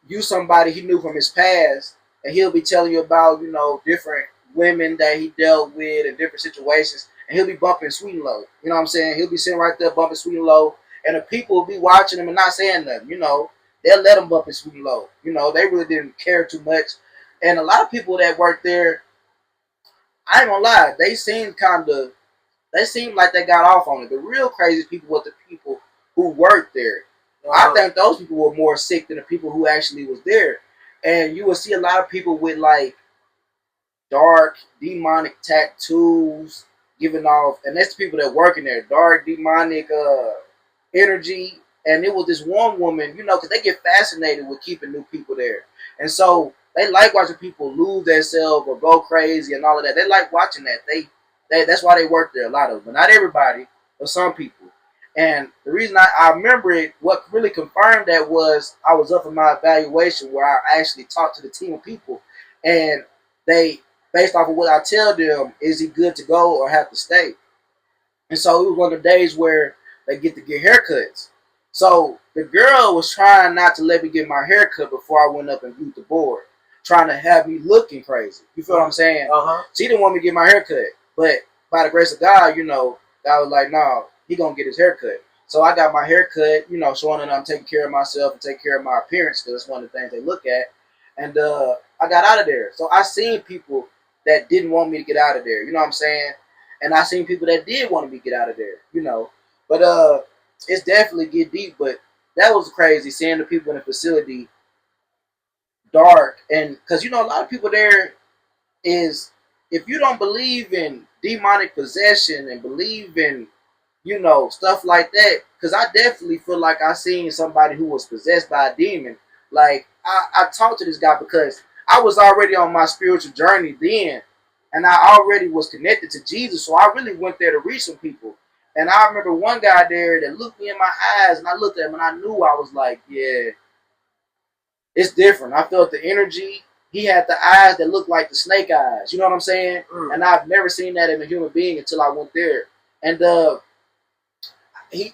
you somebody he knew from his past, and he'll be telling you about, you know, different women that he dealt with in different situations, and he'll be bumping Sweet and Low. You know what I'm saying? He'll be sitting right there bumping Sweet and Low, and the people will be watching him and not saying nothing. You know, they'll let him bump his Sweet and Low. You know, they really didn't care too much. And a lot of people that worked there, I ain't gonna lie, they seemed like they got off on it. The real crazy people were the people who worked there. I think those people were more sick than the people who actually was there. And you will see a lot of people with, like, dark, demonic tattoos giving off, and that's the people that work in there, dark, demonic energy. And it was this one woman, you know, because they get fascinated with keeping new people there. And so they like watching people lose themselves or go crazy and all of that. They like watching that. That's why they work there, a lot of them. But not everybody, but some people. And the reason I remember it, what really confirmed that was I was up in my evaluation where I actually talked to the team of people. And they, based off of what I tell them, is he good to go or have to stay? And so it was one of the days where they get to get haircuts. So the girl was trying not to let me get my haircut before I went up and viewed the board, trying to have me looking crazy. You feel what I'm saying? She didn't want me to get my haircut. But by the grace of God, you know, I was like, no, he gonna get his haircut. So I got my haircut, you know, showing that I'm taking care of myself and taking care of my appearance, because that's one of the things they look at. And I got out of there. So I seen people that didn't want me to get out of there. You know what I'm saying? And I seen people that did want me to get out of there. You know, but it's definitely get deep. But that was crazy seeing the people in the facility dark, and because, you know, a lot of people there is, if you don't believe in demonic possession and believe in, you know, stuff like that, because I definitely feel like I seen somebody who was possessed by a demon. Like, I talked to this guy because I I was already on my spiritual journey then, and I already was connected to Jesus. So I really went there to reach some people. And I remember one guy there that looked me in my eyes, and I looked at him, and I knew I was like, yeah, it's different. I felt the energy. He had the eyes that looked like the snake eyes. You know what I'm saying? And I've never seen that in a human being until I went there. And he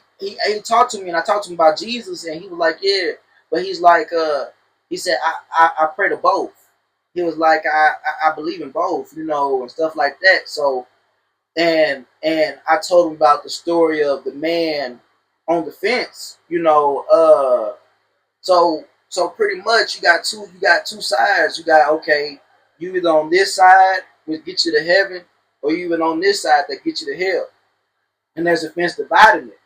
talked to me, and I talked to him about Jesus, and he was like, yeah, but he's like, he said, I pray to both. He was like, I believe in both, you know, and stuff like that. So, and I told him about the story of the man on the fence, you know, so pretty much you got two sides. You got, okay, you either on this side which get you to heaven, or you even on this side that get you to hell. And there's a fence dividing it.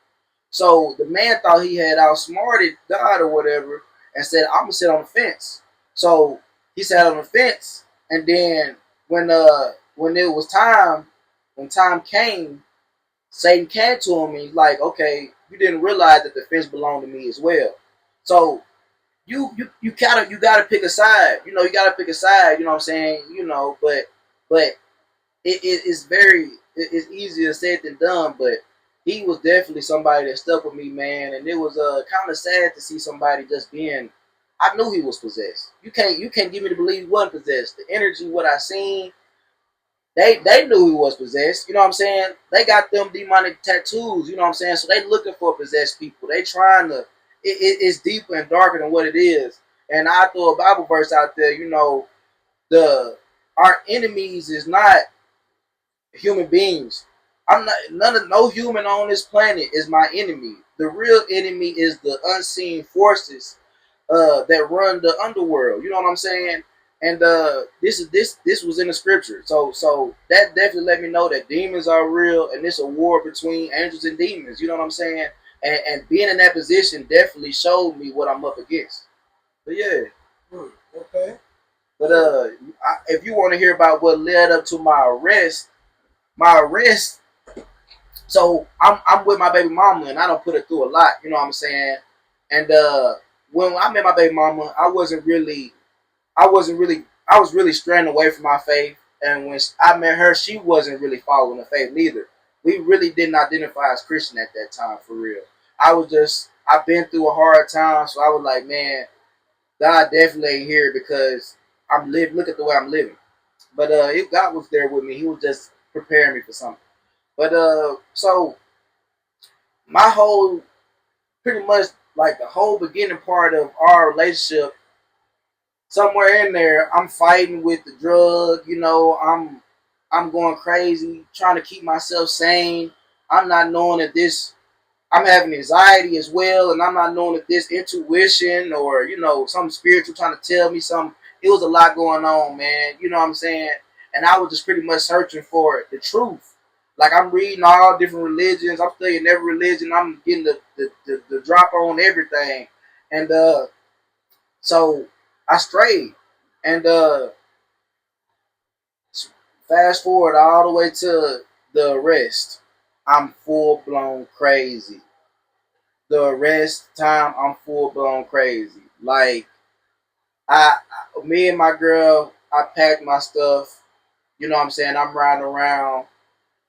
So the man thought he had outsmarted God or whatever, and said, I'm gonna sit on the fence. So he sat on the fence, and then when it was time, when time came, Satan came to him, and he's like, okay, you didn't realize that the fence belonged to me as well. So you gotta pick a side. You know, you gotta pick a side. You know what I'm saying? You know, but it's it's easier said than done. But he was definitely somebody that stuck with me, man. And it was kind of sad to see somebody just being. I knew he was possessed. You can't get me to believe he wasn't possessed. The energy, what I seen, they knew he was possessed. You know what I'm saying? They got them demonic tattoos. You know what I'm saying? So they looking for possessed people. They trying to. It's deeper and darker than what it is. And I throw a Bible verse out there. You know, our enemies is not human beings. I'm not no human on this planet is my enemy. The real enemy is the unseen forces that run the underworld. You know what I'm saying? And this was in the scripture. So that definitely let me know that demons are real, and it's a war between angels and demons. You know what I'm saying? And being in that position definitely showed me what I'm up against. But yeah. Okay. But if you want to hear about what led up to my arrest. So I'm with my baby mama, and I don't put her through a lot. You know what I'm saying? And when I met my baby mama, I was really straying away from my faith. And when I met her, she wasn't really following the faith neither. We really didn't identify as Christian at that time, for real. I've been through a hard time, so I was like, man, God definitely ain't here because look at the way I'm living. But if God was there with me, He was just preparing me for something. But so my whole, pretty much like the whole beginning part of our relationship, somewhere in there, I'm fighting with the drug. You know, I'm going crazy, trying to keep myself sane. I'm not knowing that this. I'm having anxiety as well, and I'm not knowing if this intuition or, you know, something spiritual trying to tell me something. It was a lot going on, man. You know what I'm saying? And I was just pretty much searching for the truth. Like, I'm reading all different religions. I'm studying every religion. I'm getting the drop on everything. And so I strayed. And fast forward all the way to the arrest. I'm full blown crazy. The rest time, I'm full blown crazy. Like, me and my girl, I packed my stuff. You know what I'm saying? I'm riding around.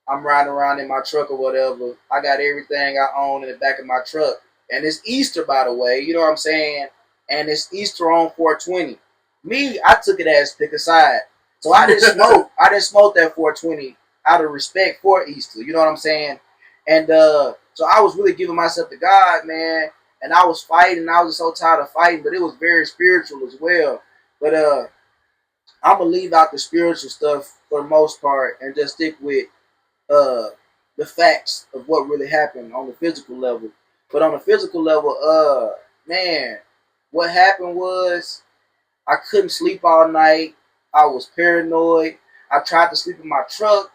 I'm riding around in my truck or whatever. I got everything I own in the back of my truck. And it's Easter, by the way. You know what I'm saying? And it's Easter on 420. Me, I took it as pick a side. So I didn't smoke. I didn't smoke that 420 out of respect for Easter. You know what I'm saying? And so I was really giving myself to God, man. And I was fighting. I was so tired of fighting, but it was very spiritual as well. But I'm gonna leave out the spiritual stuff for the most part and just stick with uh the facts of what really happened on the physical level. But on the physical level, man, what happened was I couldn't sleep all night. I was paranoid. I tried to sleep in my truck.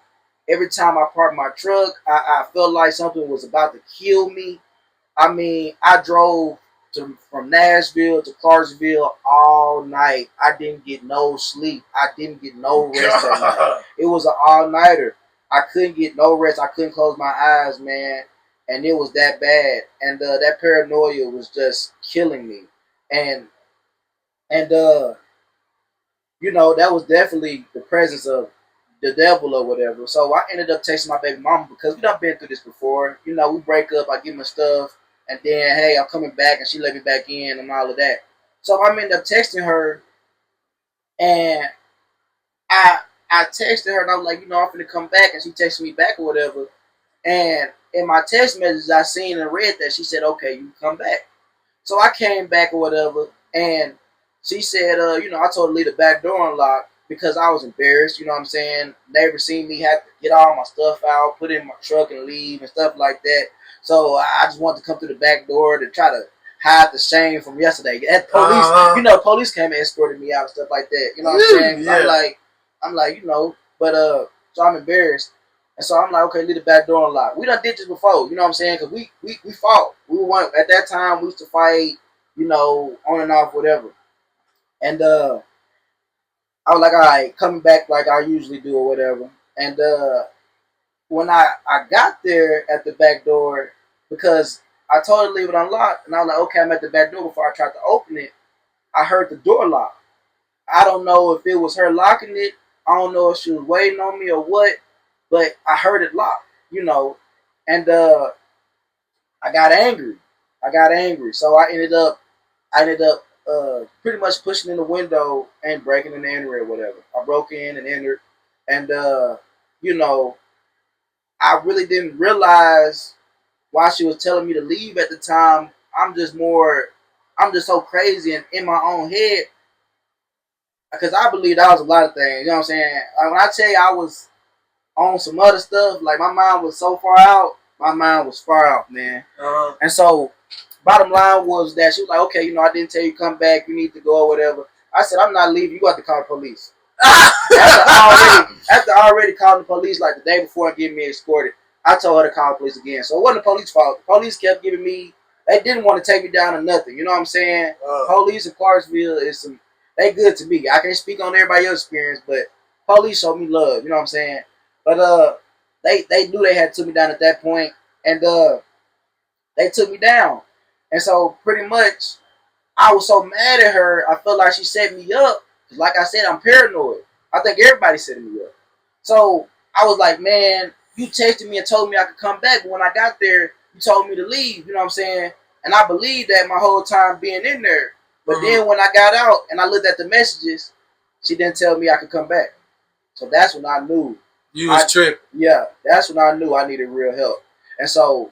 Every time I parked my truck, I felt like something was about to kill me. I mean, I drove from Nashville to Clarksville all night. I didn't get no sleep. I didn't get no rest that night. It was an all-nighter. I couldn't get no rest. I couldn't close my eyes, man. And it was that bad. And that paranoia was just killing me. And that was definitely the presence of the devil or whatever. So I ended up texting my baby mama because we done been through this before. We break up, I give my stuff, and then hey, I'm coming back, and she let me back in and all of that. So I ended up texting her, and I I texted her and I was like, I'm finna come back, and she texted me back or whatever. And in my text messages, I seen and read that she said, okay, you can come back. So I came back or whatever, and she said, I told her to leave the back door unlocked because I was embarrassed. You know what I'm saying? Neighbors seen me have to get all my stuff out, put it in my truck, and leave and stuff like that. So I just wanted to come through the back door to try to hide the shame from yesterday. At police, police came and escorted me out and stuff like that. You know what I'm saying? Yeah. I'm like, but so I'm embarrassed. And so I'm like, okay, leave the back door unlocked. We done did this before, you know what I'm saying? Because we fought. We went, at that time, we used to fight, on and off, whatever. And I was like, all right, coming back like I usually do or whatever. And when I got there at the back door, because I told her to leave it unlocked, and I was like, okay, I'm at the back door. Before I tried to open it, I heard the door lock. I don't know if it was her locking it. I don't know if she was waiting on me or what, but I heard it lock, and I got angry. So I ended up pretty much pushing in the window and breaking in the enter or whatever. I broke in and entered, and you know, I really didn't realize why she was telling me to leave at the time. I'm just so crazy and in my own head because I believe that was a lot of things. You know what I'm saying? When I tell you I was on some other stuff, like my mind was so far out. My mind was far out, man. And so, bottom line was that she was like, okay, I didn't tell you to come back. You need to go or whatever. I said, I'm not leaving. You got to call the police. after already calling the police like the day before and getting me escorted, I told her to call the police again. So it wasn't the police fault. The police kept giving me, they didn't want to take me down or nothing. You know what I'm saying? Police in Clarksville they good to me. I can't speak on everybody else's experience, but police showed me love. You know what I'm saying? But they knew they had took me down at that point, and they took me down. And so pretty much, I was so mad at her. I felt like she set me up. Like I said, I'm paranoid. I think everybody set me up. So I was like, man, you texted me and told me I could come back. But when I got there, you told me to leave. You know what I'm saying? And I believed that my whole time being in there. But then when I got out and I looked at the messages, she didn't tell me I could come back. So that's when I knew. You was tripping. Yeah, that's when I knew I needed real help. And so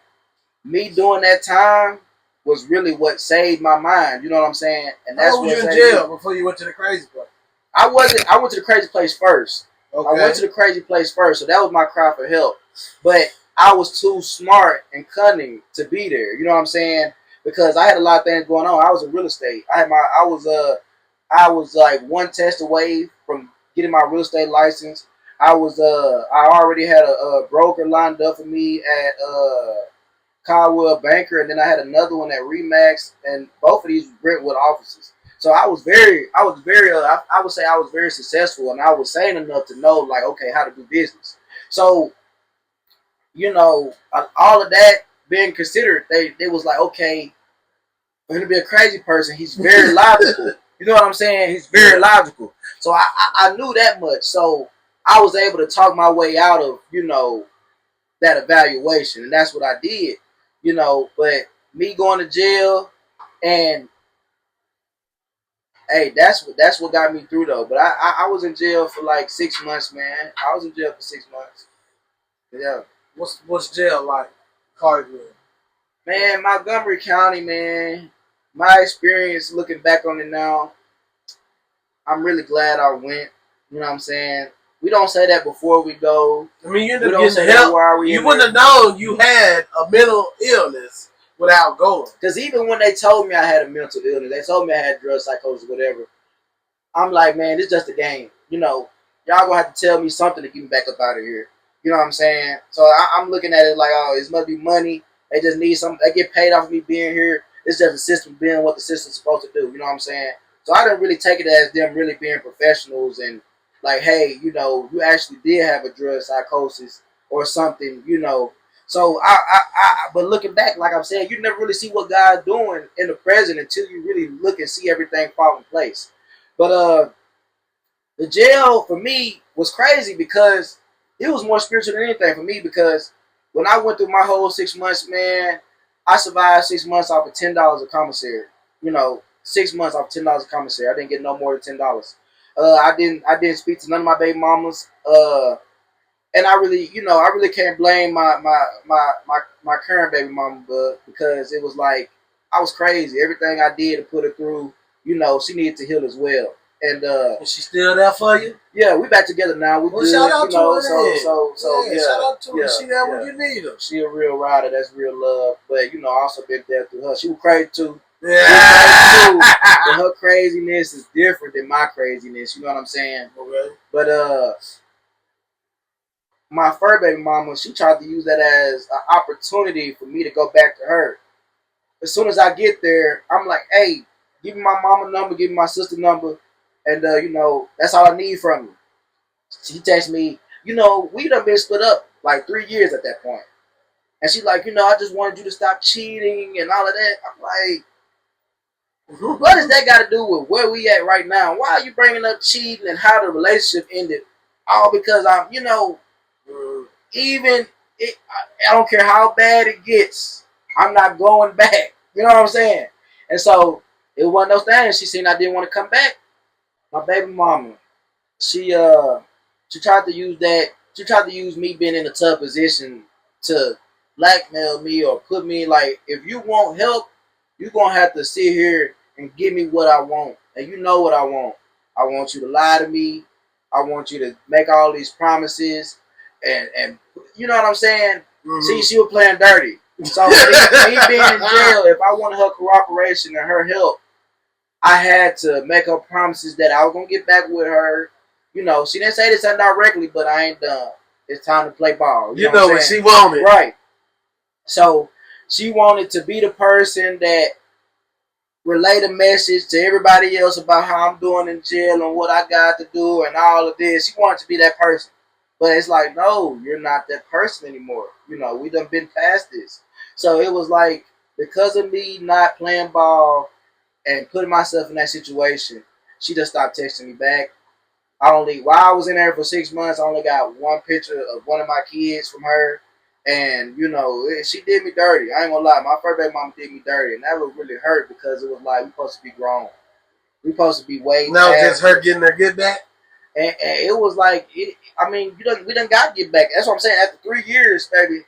me doing that time was really what saved my mind. You know what I'm saying? And that's what you in jail before you went to the crazy place. I went to the crazy place first. Okay. I went to the crazy place first, so that was my cry for help. But I was too smart and cunning to be there. You know what I'm saying? Because I had a lot of things going on. I was in real estate. I was like one test away from getting my real estate license. I already had a broker lined up for me at Caldwell Banker, and then I had another one at Remax, and both of these were Brentwood offices. So I would say I was very successful, and I was sane enough to know, like, okay, how to do business. So, all of that being considered, they was like, okay, for him to be a crazy person, he's very logical. You know what I'm saying? He's very logical. So I knew that much. So I was able to talk my way out of, that evaluation, and that's what I did. But me going to jail, and hey, that's what got me through though. But I was in jail for like 6 months, man. I was in jail for 6 months. Yeah. What's jail like? Cargill. Man, Montgomery County, man. My experience looking back on it now, I'm really glad I went. You know what I'm saying? We don't say that before we go. I mean, you ended up getting help. You wouldn't have known you had a mental illness without going. Because even when they told me I had a mental illness, they told me I had drug psychosis, whatever. I'm like, man, this is just a game. Y'all gonna have to tell me something to get me back up out of here. You know what I'm saying? So I'm looking at it like, oh, it must be money. They just need something. They get paid off of me being here. It's just the system being what the system's supposed to do. You know what I'm saying? So I didn't really take it as them really being professionals and like, hey, you actually did have a drug psychosis or something, So but looking back, like I'm saying, you never really see what God's doing in the present until you really look and see everything fall in place. But the jail for me was crazy because it was more spiritual than anything for me because when I went through my whole 6 months, man, I survived 6 months off of $10 of commissary. 6 months off $10 of commissary. I didn't get no more than $10. I didn't speak to none of my baby mamas. And I really, I really can't blame my current baby mama, but because it was like I was crazy. Everything I did to put her through, she needed to heal as well. And is she still there for you? Yeah, we back together now. We well, good, shout out to her. So shout out to her. She there when you need her. She a real rider. That's real love. But I also been there through her. She was crazy too. Yeah. But her craziness is different than my craziness. You know what I'm saying? Okay. But my fur baby mama, she tried to use that as an opportunity for me to go back to her. As soon as I get there, I'm like, hey, give me my mama number, give me my sister number, and that's all I need from you. She texts me, we done been split up like 3 years at that point. And she's like, I just wanted you to stop cheating and all of that. I'm like, what does that got to do with where we at right now? Why are you bringing up cheating and how the relationship ended? All because I'm, even I don't care how bad it gets, I'm not going back. You know what I'm saying? And so it wasn't those things. She seen I didn't want to come back. My baby mama, she tried to use that. She tried to use me being in a tough position to blackmail me or put me like, if you want help, you're gonna have to sit here and give me what I want. And you know what I want. I want you to lie to me. I want you to make all these promises and you know what I'm saying? Mm-hmm. See, she was playing dirty. So me being in jail, if I wanted her cooperation and her help, I had to make her promises that I was gonna get back with her. She didn't say this indirectly, but I ain't done. It's time to play ball. You know what she wanted. Right. So she wanted to be the person that relate a message to everybody else about how I'm doing in jail and what I got to do and all of this. She wanted to be that person. But it's like, no, you're not that person anymore. We done been past this. So it was like, because of me not playing ball and putting myself in that situation, she just stopped texting me back. While I was in there for 6 months, I only got one picture of one of my kids from her. And, she did me dirty. I ain't gonna lie. My first baby mama did me dirty. And that would really hurt because it was like, we supposed to be grown. We supposed to be way No, just her getting her get back? And it was like, we done got to get back. That's what I'm saying. After 3 years, baby,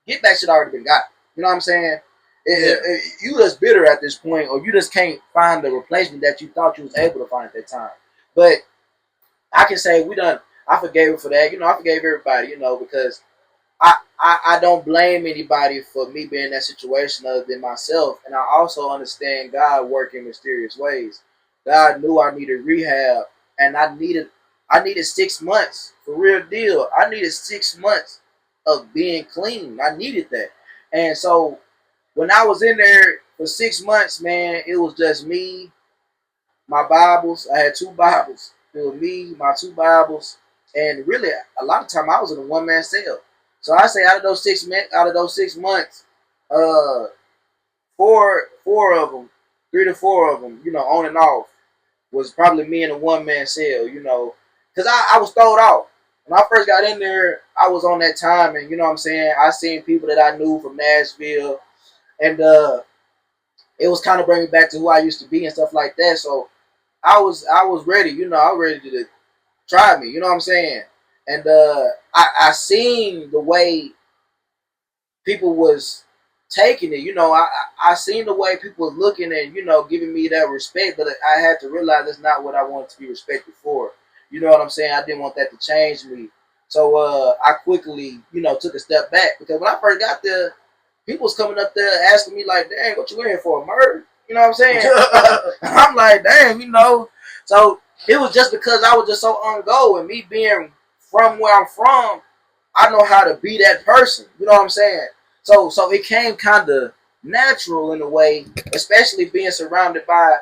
get back should already been got. You know what I'm saying? You just bitter at this point, or you just can't find the replacement that you thought you was able to find at that time. But I can say I forgave her for that. I forgave everybody, because I don't blame anybody for me being in that situation other than myself. And I also understand God working in mysterious ways. God knew I needed rehab, and I needed 6 months, for real deal. I needed 6 months of being clean. I needed that. And so when I was in there for 6 months, man, it was just me, my Bibles. I had 2 Bibles. It was me, my 2 Bibles, and really a lot of time I was in a one-man cell. So I say out of those 6 months, four of them, 3 to 4 of them, on and off, was probably me in a one-man cell, because I was thrown off. When I first got in there, I was on that time, and you know what I'm saying, I seen people that I knew from Nashville, and it was kind of bringing me back to who I used to be and stuff like that. So I was ready, I was ready to try me, you know what I'm saying? And I seen the way people was taking it, I seen the way people was looking and, giving me that respect, but I had to realize that's not what I wanted to be respected for. You know what I'm saying? I didn't want that to change me. So I quickly, took a step back, because when I first got there, people was coming up there asking me like, dang, what you in here for, murder? You know what I'm saying? I'm like, damn, So it was just because I was just so on go, and me being from where I'm from, I know how to be that person. You know what I'm saying? So it came kind of natural in a way, especially being surrounded by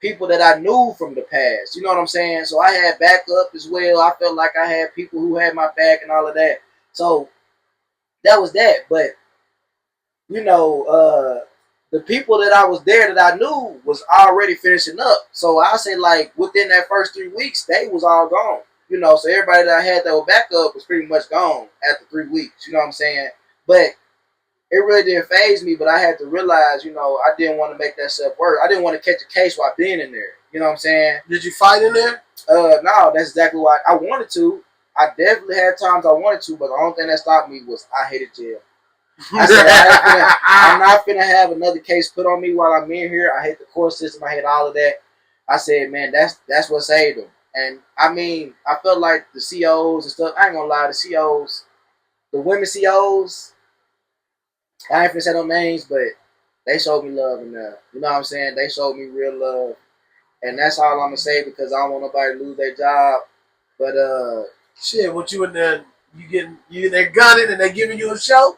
people that I knew from the past. You know what I'm saying? So I had backup as well. I felt like I had people who had my back and all of that. So that was that. But the people that I was there that I knew was already finishing up. So I say like within that first 3 weeks, they was all gone. You know, so everybody that I had that was back up was pretty much gone after 3 weeks. You know what I'm saying? But it really didn't phase me. But I had to realize, you know, I didn't want to make that stuff work. I didn't want to catch a case while being in there. You know what I'm saying? Did you fight in there? No, that's exactly why I wanted to. I definitely had times I wanted to, but the only thing that stopped me was I hated jail. I said, I'm not finna have another case put on me while I'm in here. I hate the court system. I hate all of that. I said, man, that's what saved them. And I mean, I felt like the COs and stuff. I ain't gonna lie, the COs, the women COs, I ain't finna say no names, but they showed me love enough. You know what I'm saying? They showed me real love. And that's all I'm gonna say because I don't want nobody to lose their job. But shit, what you in there? You in there gunning and they giving you a show?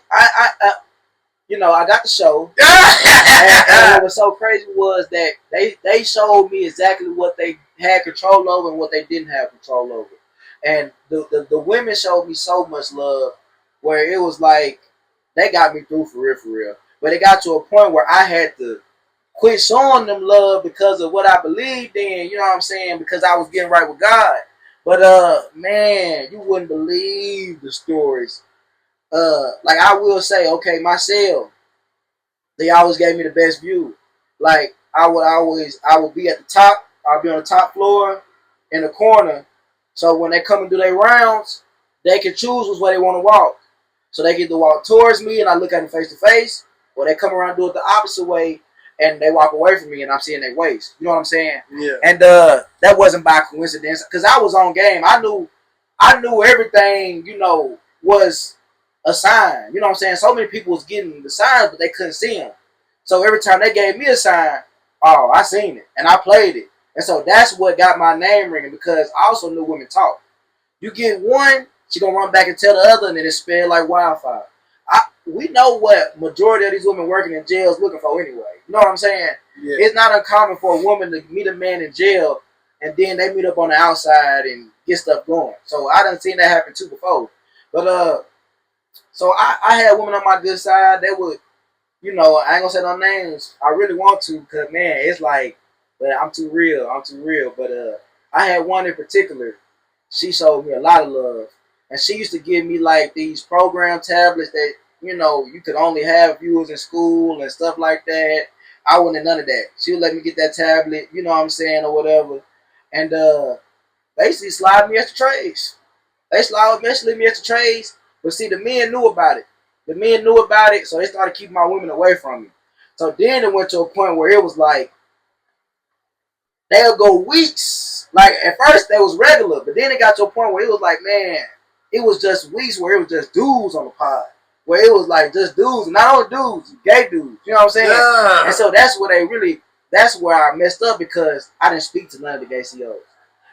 You know, I got the show. and what was so crazy was that they showed me exactly what they had control over and what they didn't have control over. And the women showed me so much love where it was like they got me through for real, for real. But it got to a point where I had to quit showing them love because of what I believed in, you know what I'm saying? Because I was getting right with God. But man, you wouldn't believe the stories. Like I will say, okay, my cell, they always gave me the best view. Like I would be at the top. I'll be on the top floor in the corner. So when they come and do their rounds, they can choose which way they want to walk. So they can either walk towards me and I look at them face to face, or they come around and do it the opposite way and they walk away from me and I'm seeing their waist. You know what I'm saying? Yeah. And that wasn't by coincidence because I was on game. I knew everything, you know, was a sign. You know what I'm saying? So many people was getting the signs, but they couldn't see them. So every time they gave me a sign, oh, I seen it and I played it. And so that's what got my name ringing because I also knew women talk. You get one, she gonna run back and tell the other, and then it spread like wildfire. We know what majority of these women working in jail is looking for anyway. You know what I'm saying? Yeah. It's not uncommon for a woman to meet a man in jail and then they meet up on the outside and get stuff going. So I done seen that happen too before. But so I had women on my good side. They would, you know, I ain't gonna say no names. I really want to, cause man, it's like, but I'm too real. I'm too real. But I had one in particular. She showed me a lot of love, and she used to give me like these program tablets that you know you could only have if you was in school and stuff like that. I wasn't in none of that. She would let me get that tablet, you know what I'm saying, or whatever, and basically slide me extra trays. They slide eventually me extra trays, but see the men knew about it. The men knew about it, so they started keeping my women away from me. So then it went to a point where it was like they'll go weeks. Like at first they was regular, but then it got to a point where it was like, man, it was just weeks where it was just dudes on the pod. Where it was like just dudes, not only dudes, gay dudes. You know what I'm saying? Yeah. And so that's where I messed up because I didn't speak to none of the gay COs.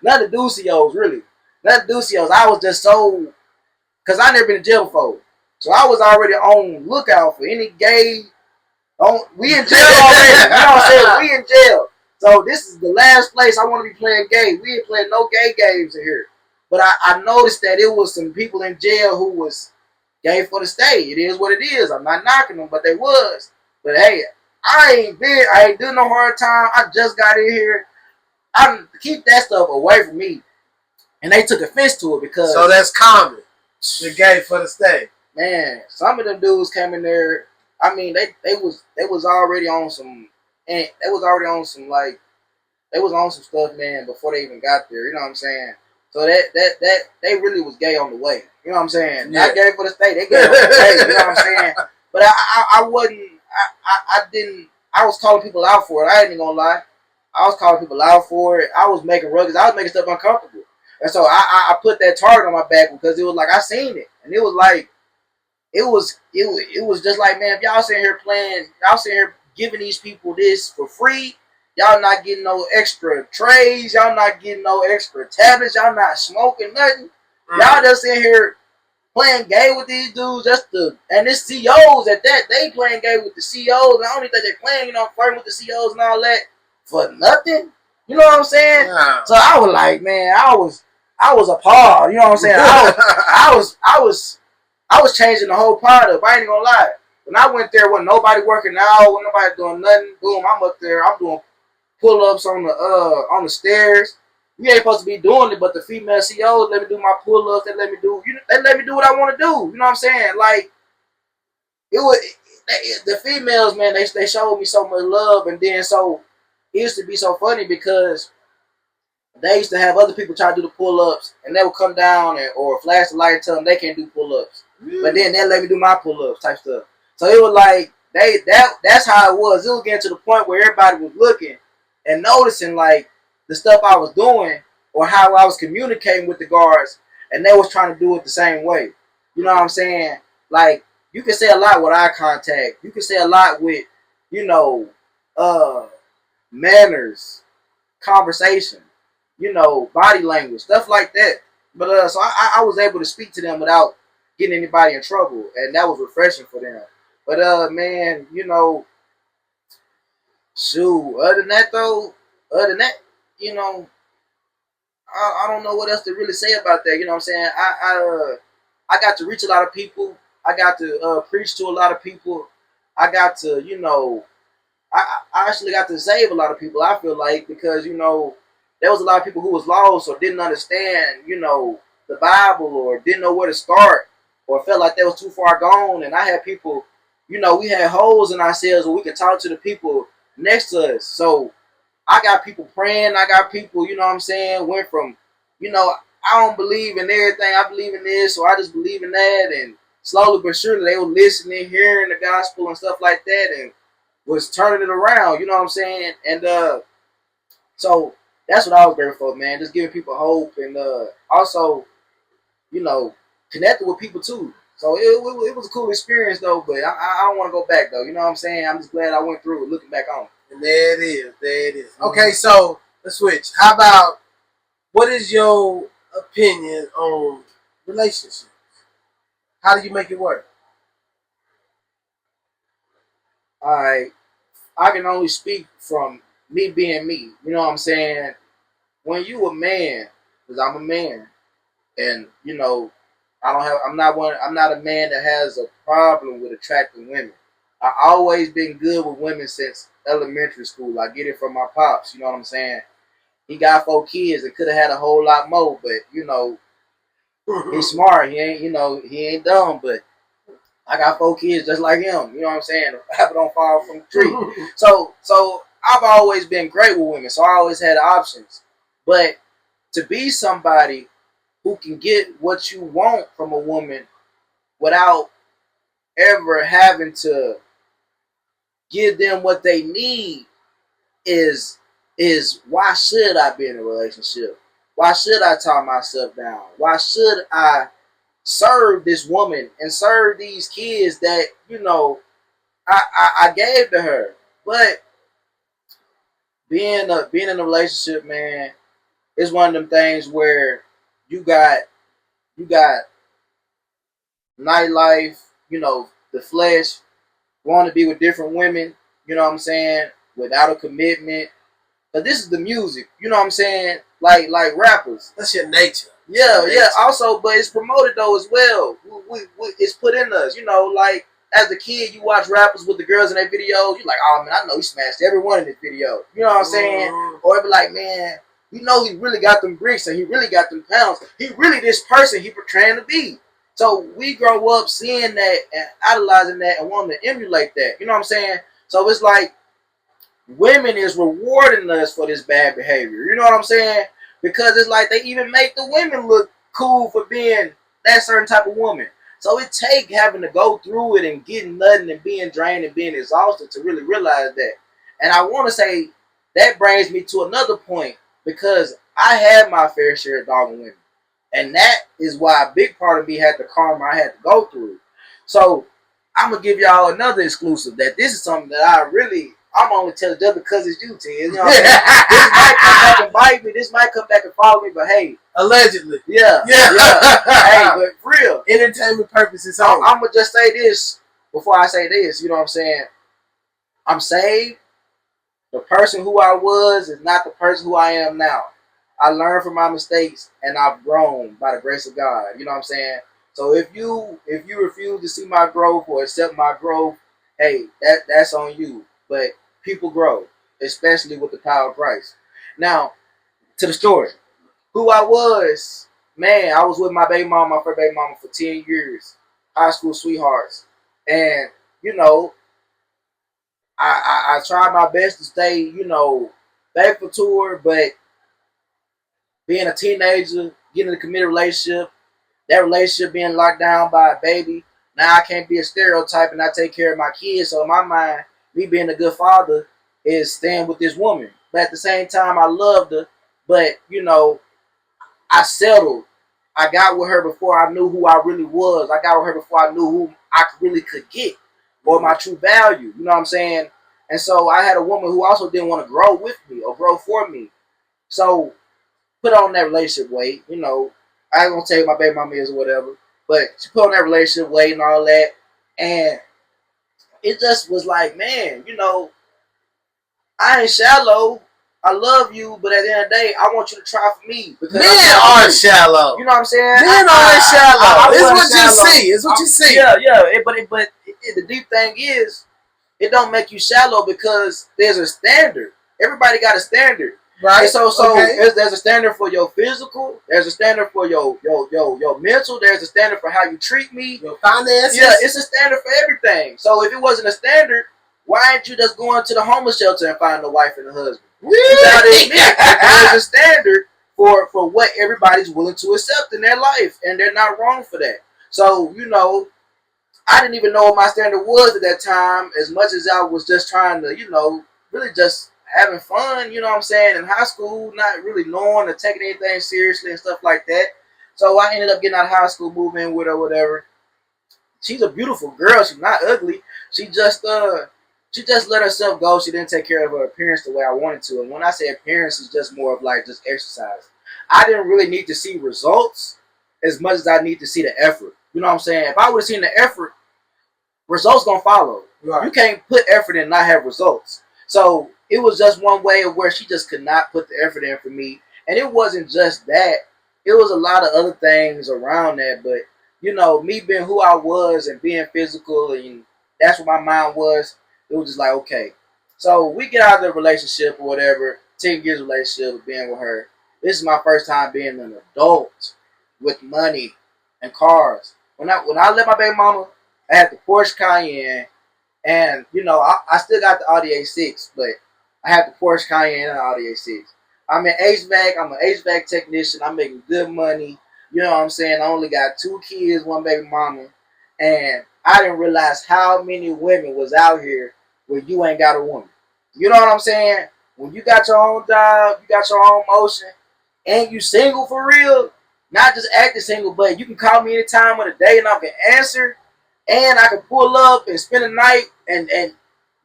None of the dude COs, really. None of the dude COs. I was just so, because I never been in jail before. So I was already on lookout for any gay, we in jail already. You know what I'm saying? We in jail. So this is the last place I want to be playing gay. We ain't playing no gay games in here. But I noticed that it was some people in jail who was gay for the state. It is what it is. I'm not knocking them, but they was. But hey, I ain't doing no hard time. I just got in here. I keep that stuff away from me. And they took offense to it because. So that's common. You're gay for the state. Man, some of them dudes came in there. I mean, they was already on some, and they was already on some like, they was on some stuff, man, before they even got there. You know what I'm saying? So that they really was gay on the way. You know what I'm saying? Yeah. Not gay for the state. They gay on the way. You know what I'm saying? But I wasn't. I didn't. I was calling people out for it. I ain't even gonna lie. I was calling people out for it. I was making ruggeds. I was making stuff uncomfortable. And so I put that target on my back because it was like I seen it, and it was like. It was just like, man, if y'all sitting here playing, y'all sitting here giving these people this for free, y'all not getting no extra trays, y'all not getting no extra tablets, y'all not smoking nothing. Y'all just sitting here playing gay with these dudes and this COs at that, they playing gay with the COs, and I don't even think they're playing, you know, flirting with the COs and all that for nothing. You know what I'm saying? Yeah. So I was like, man, I was appalled. You know what I'm saying? I was changing the whole pot up. I ain't gonna lie. When I went there, wasn't nobody working out, wasn't nobody doing nothing. Boom, I'm up there. I'm doing pull-ups on the stairs. You ain't supposed to be doing it, but the female CEOs let me do my pull-ups. They let me do what I want to do. You know what I'm saying? Like it was the females, man. They showed me so much love, and then so it used to be so funny because they used to have other people try to do the pull-ups, and they would come down or flash the light and tell them they can't do pull-ups. But then they let me do my pull-ups type stuff. So it was like that's how it was. It was getting to the point where everybody was looking and noticing like the stuff I was doing or how I was communicating with the guards, and they was trying to do it the same way. You know what I'm saying? Like you can say a lot with eye contact. You can say a lot with, you know, manners, conversation, body language, stuff like that. But so I was able to speak to them without getting anybody in trouble, and that was refreshing for them. But man, shoot. Other than that, you know, I don't know what else to really say about that. You know what I'm saying? I got to reach a lot of people. I got to preach to a lot of people. I got to, I actually got to save a lot of people. I feel like because there was a lot of people who was lost or didn't understand, the Bible or didn't know where to start or felt like they was too far gone. And I had people, we had holes in ourselves where we could talk to the people next to us. So I got people praying. I got people, you know what I'm saying, went from, I don't believe in everything. I believe in this, or I just believe in that. And slowly but surely they were listening, hearing the gospel and stuff like that, and was turning it around. You know what I'm saying? And so that's what I was grateful for, man. Just giving people hope and also, connecting with people too. So it was a cool experience though, but I don't want to go back though. You know what I'm saying? I'm just glad I went through it, looking back on. And there it is. There it is. Okay, so let's switch. How about what is your opinion on relationships? How do you make it work? All right, I can only speak from me being me. You know what I'm saying? When you a man, because I'm a man, and I'm not a man that has a problem with attracting women. I always been good with women since elementary school. I get it from my pops. You know what I'm saying? He got 4 kids and could have had a whole lot more, but he's smart. He ain't dumb, but I got 4 kids just like him. You know what I'm saying? The apple don't fall from the tree. So I've always been great with women. So I always had options. But to be somebody who can get what you want from a woman without ever having to give them what they need is why should I be in a relationship? Why should I tie myself down? Why should I serve this woman and serve these kids that I gave to her? But being in a relationship, man, is one of them things where you got nightlife, the flesh, want to be with different women, you know what I'm saying, without a commitment. But this is the music, you know what I'm saying, like rappers. That's your nature. Yeah, yeah. Also, but it's promoted though as well. It's put in us, like as a kid, you watch rappers with the girls in their videos. You're like, oh man, I know he smashed everyone in this video. You know what I'm saying? Or it be like, man, he really got them bricks and he really got them pounds. He really this person he portraying to be. So we grow up seeing that and idolizing that and wanting to emulate that. You know what I'm saying? So it's like women is rewarding us for this bad behavior. You know what I'm saying? Because it's like they even make the women look cool for being that certain type of woman. So it take having to go through it and getting nothing and being drained and being exhausted to really realize that. And I want to say that brings me to another point because I had my fair share of dogging women. And that is why a big part of me had the karma I had to go through. So I'm going to give y'all another exclusive that this is something that I'm only telling just because it's you, Ted. You know what I'm saying? This might come back and bite me. This might come back and follow me, but hey. Allegedly. Yeah. Hey, but for real. Entertainment purposes. I'm going to just say this before I say this. You know what I'm saying? I'm saved. The person who I was is not the person who I am now. I learned from my mistakes and I've grown by the grace of God. You know what I'm saying? So if you refuse to see my growth or accept my growth, hey, that's on you. But people grow, especially with the power of Christ. Now to the story. Who I was, man, I was with my baby mama, my first baby mama for 10 years. High school sweethearts. And, you know, I tried my best to stay, faithful to her, but being a teenager, getting in a committed relationship, that relationship being locked down by a baby, now I can't be a stereotype and I take care of my kids. So in my mind, me being a good father is staying with this woman. But at the same time, I loved her. But, I settled. I got with her before I knew who I really was. I got with her before I knew who I really could get or my true value. You know what I'm saying? And so I had a woman who also didn't want to grow with me or grow for me. So put on that relationship weight. I ain't gonna tell you my baby mama is or whatever, but she put on that relationship weight and all that, and it just was like, man, I ain't shallow. I love you, but at the end of the day, I want you to try for me because men are shallow. You know what I'm saying? Men are shallow. It's what you shallow. see. It's what you see. Yeah. But the deep thing is, it don't make you shallow because there's a standard. Everybody got a standard. Right. And so okay. there's a standard for your physical. There's a standard for your mental. There's a standard for how you treat me. Your finances. Yeah, it's a standard for everything. So if it wasn't a standard, why aren't you just going to the homeless shelter and find a wife and a husband? You gotta admit there's a standard for what everybody's willing to accept in their life, and they're not wrong for that. So I didn't even know what my standard was at that time, as much as I was just trying to, really just having fun, you know what I'm saying, in high school, not really knowing or taking anything seriously and stuff like that. So I ended up getting out of high school, moving in with her, whatever. She's a beautiful girl. She's not ugly. She just let herself go. She didn't take care of her appearance the way I wanted to. And when I say appearance, it's just more of like just exercise. I didn't really need to see results as much as I need to see the effort. You know what I'm saying? If I would have seen the effort, results gonna follow. Right. You can't put effort in and not have results. So it was just one way of where she just could not put the effort in for me. And it wasn't just that. It was a lot of other things around that. But, me being who I was and being physical, and that's what my mind was, it was just like, okay. So we get out of the relationship or whatever, 10 years relationship of being with her. This is my first time being an adult with money and cars. When I left my baby mama, I had the Porsche Cayenne, and I still got the Audi A6, but I had the Porsche Cayenne and the Audi A6. I'm an HVAC. I'm an HVAC technician. I'm making good money. You know what I'm saying? I only got 2 kids, 1 baby mama, and I didn't realize how many women was out here where you ain't got a woman. You know what I'm saying? When you got your own job, you got your own motion, and you single for real, not just acting single, but you can call me any time of the day and I can answer, and I can pull up and spend a night, and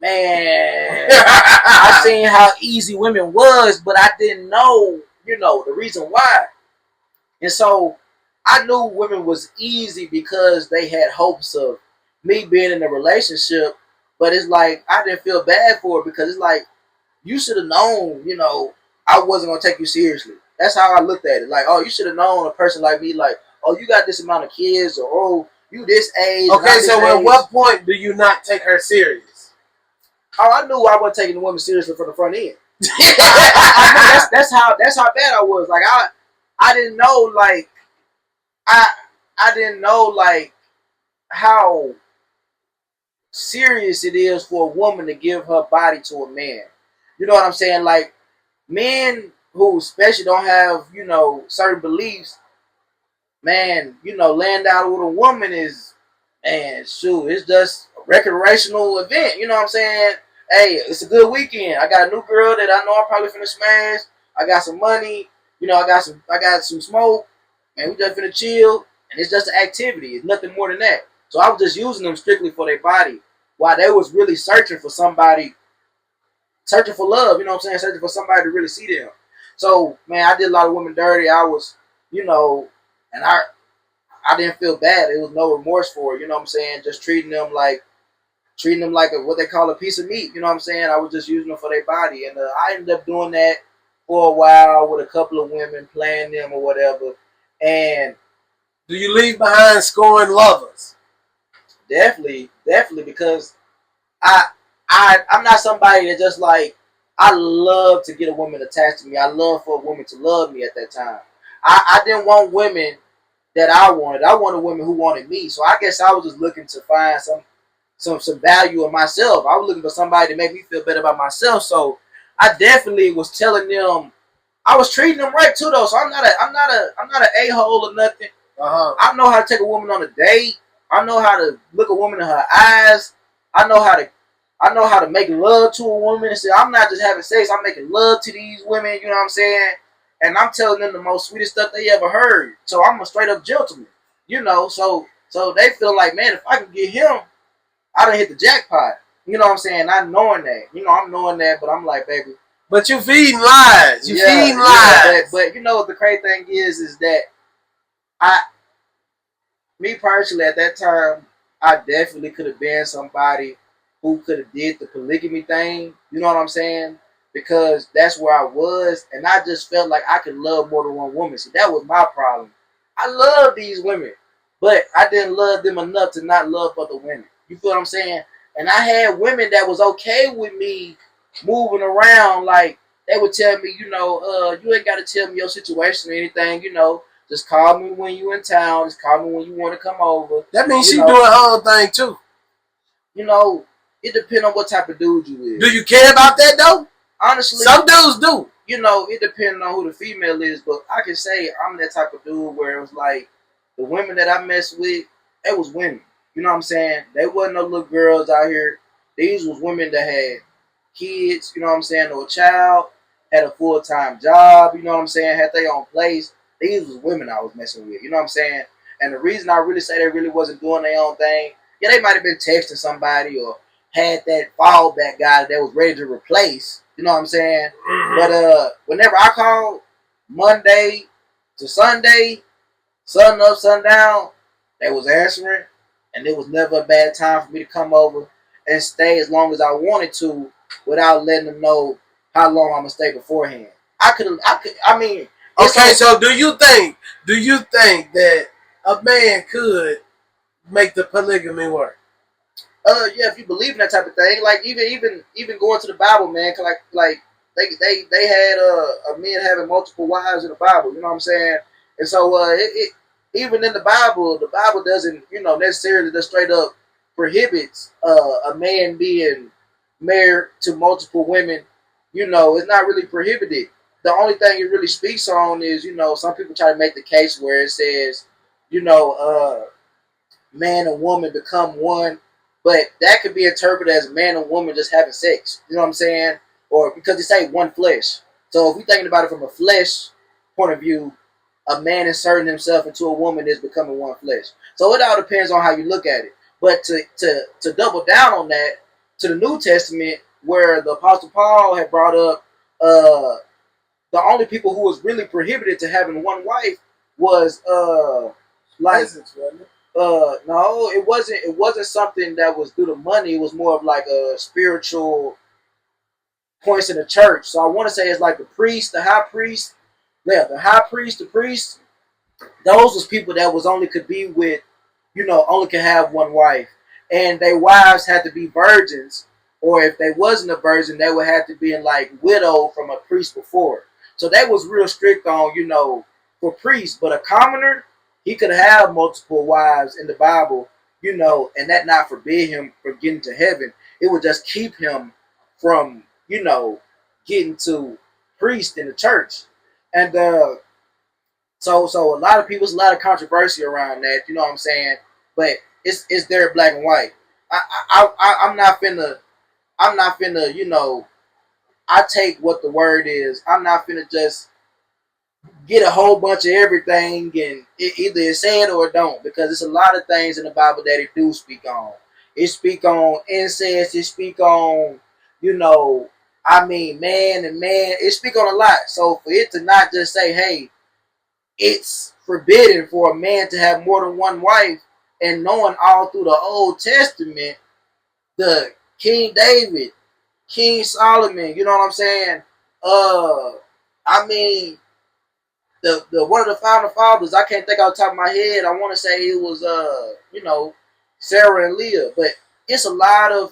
man, I seen how easy women was, but I didn't know, the reason why. And so I knew women was easy because they had hopes of me being in a relationship, but it's like I didn't feel bad for it because it's like you should have known, I wasn't gonna take you seriously. That's how I looked at it. Like, oh, you should have known a person like me, like, oh, you got this amount of kids, or oh, you this age. Okay, so at what point do you not take her serious? Oh, I knew I wasn't taking the woman seriously from the front end. I knew that's how bad I was. Like I didn't know like I didn't know like how serious it is for a woman to give her body to a man. You know what I'm saying? Like men who especially don't have, certain beliefs, man, laying down with a woman is, man, shoot, it's just a recreational event. You know what I'm saying? Hey, it's a good weekend. I got a new girl that I know I'm probably finna smash. I got some money. I got some smoke, and we just finna chill. And it's just an activity. It's nothing more than that. So I was just using them strictly for their body, while they was really searching for somebody, searching for love. You know what I'm saying? Searching for somebody to really see them. So man, I did a lot of women dirty. I was, and I didn't feel bad. There was no remorse for it. You know what I'm saying? Just treating them like what they call a piece of meat. You know what I'm saying? I was just using them for their body, and I ended up doing that for a while with a couple of women, playing them or whatever. And Do you leave behind scorned lovers? Definitely, definitely, because I I'm not somebody that just like I love to get a woman attached to me. I love for a woman to love me at that time. I didn't want women that I wanted. I wanted women who wanted me. So I guess I was just looking to find some value in myself. I was looking for somebody to make me feel better about myself. So I definitely was telling them I was treating them right too though. So I'm not an a-hole or nothing. I know how to take a woman on a date. I know how to look a woman in her eyes. I know how to make love to a woman. And say I'm not just having sex. I'm making love to these women. You know what I'm saying? And I'm telling them the most sweetest stuff they ever heard. So I'm a straight up gentleman. You know, so they feel like, man, if I can get him, I done hit the jackpot. You know what I'm saying? Not knowing that. You know, I'm knowing that, but I'm like, baby. But you feeding lies. You feeding lies. But you know what the crazy thing is that I, me personally, at that time, I definitely could have been somebody who could have did the polygamy thing. You know what I'm saying? Because that's where I was, and I just felt like I could love more than one woman. See, that was my problem. I love these women, but I didn't love them enough to not love other women. You feel what I'm saying? And I had women that was okay with me moving around. Like they would tell me, you know, you ain't got to tell me your situation or anything. You know, just call me when you in town. Just call me when you want to come over. That means she doing her own thing too. You know, it depends on what type of dude you is. Do you care about that though? Honestly, some dudes do. You know, it depends on who the female is, but I can say I'm that type of dude where it was like the women that I messed with, it was women. You know what I'm saying? They wasn't no little girls out here. These was women that had kids, you know what I'm saying, or a child, had a full-time job, you know what I'm saying, had their own place. These was women I was messing with, you know what I'm saying? And the reason I really say they really wasn't doing their own thing, yeah, they might have been texting somebody or had that fallback guy that was ready to replace, you know what I'm saying? But whenever I called Monday to Sunday, sun up, sundown, they was answering, and it was never a bad time for me to come over and stay as long as I wanted to without letting them know how long I'm gonna stay beforehand. I mean. Okay, so do you think that a man could make the polygamy work? Yeah, if you believe in that type of thing, like even going to the Bible, man, like they had a men having multiple wives in the Bible, you know what I'm saying? And so even in the Bible doesn't, you know, necessarily just straight up prohibits a man being married to multiple women. You know, it's not really prohibited. The only thing it really speaks on is, you know, some people try to make the case where it says, you know, man and woman become one, but that could be interpreted as man and woman just having sex. You know what I'm saying? Or because they say one flesh. So if we're thinking about it from a flesh point of view, a man inserting himself into a woman is becoming one flesh. So it all depends on how you look at it. But to double down on that, to the New Testament, where the Apostle Paul had brought up the only people who was really prohibited to having one wife was like no, it wasn't. It wasn't something that was due to money. It was more of like a spiritual points in the church. So I want to say it's like the priest, the high priest. Yeah, the high priest, the priest. Those was people that was only could be with, you know, only could have one wife, and their wives had to be virgins, or if they wasn't a virgin, they would have to be in like widow from a priest before. So that was real strict on, you know, for priests. But a commoner, he could have multiple wives in the Bible, you know, and that not forbid him from getting to heaven. It would just keep him from, you know, getting to priest in the church. And so a lot of people, it's a lot of controversy around that. You know what I'm saying? But it's there black and white. I'm not finna, you know, I take what the word is. I'm not finna just get a whole bunch of everything and either it say it or it don't, because it's a lot of things in the Bible that it do speak on. It speak on incest. It speak on, you know, I mean, man and man. It speak on a lot. So for it to not just say, hey, it's forbidden for a man to have more than one wife, and knowing all through the Old Testament, the King David, King Solomon, you know what I'm saying? I mean, the one of the founding fathers, I can't think off the top of my head. I want to say it was Sarah and Leah, but it's a lot of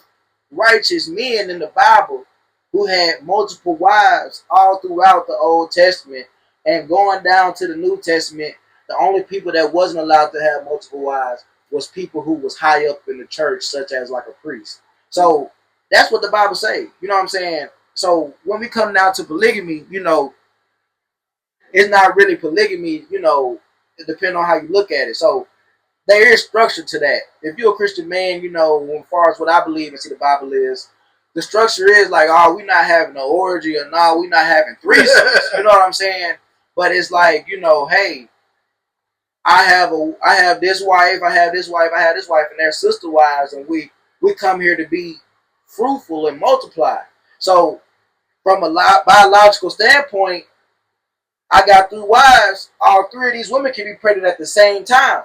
righteous men in the Bible who had multiple wives all throughout the Old Testament, and going down to the New Testament, the only people that wasn't allowed to have multiple wives was people who was high up in the church, such as like a priest. So that's what the Bible say. You know what I'm saying? So when we come down to polygamy, it's not really polygamy, it depends on how you look at it. So there is structure to that. If you're a Christian man, as far as what I believe and see the Bible is, the structure is like, oh, we're not having an orgy, or no, we're not having threesomes. You know what I'm saying? But it's like, hey, I have this wife, I have this wife, I have this wife, and they're sister wives, and we come here to be fruitful and multiply. So from a biological standpoint, I got 3 wives. All 3 of these women can be pregnant at the same time.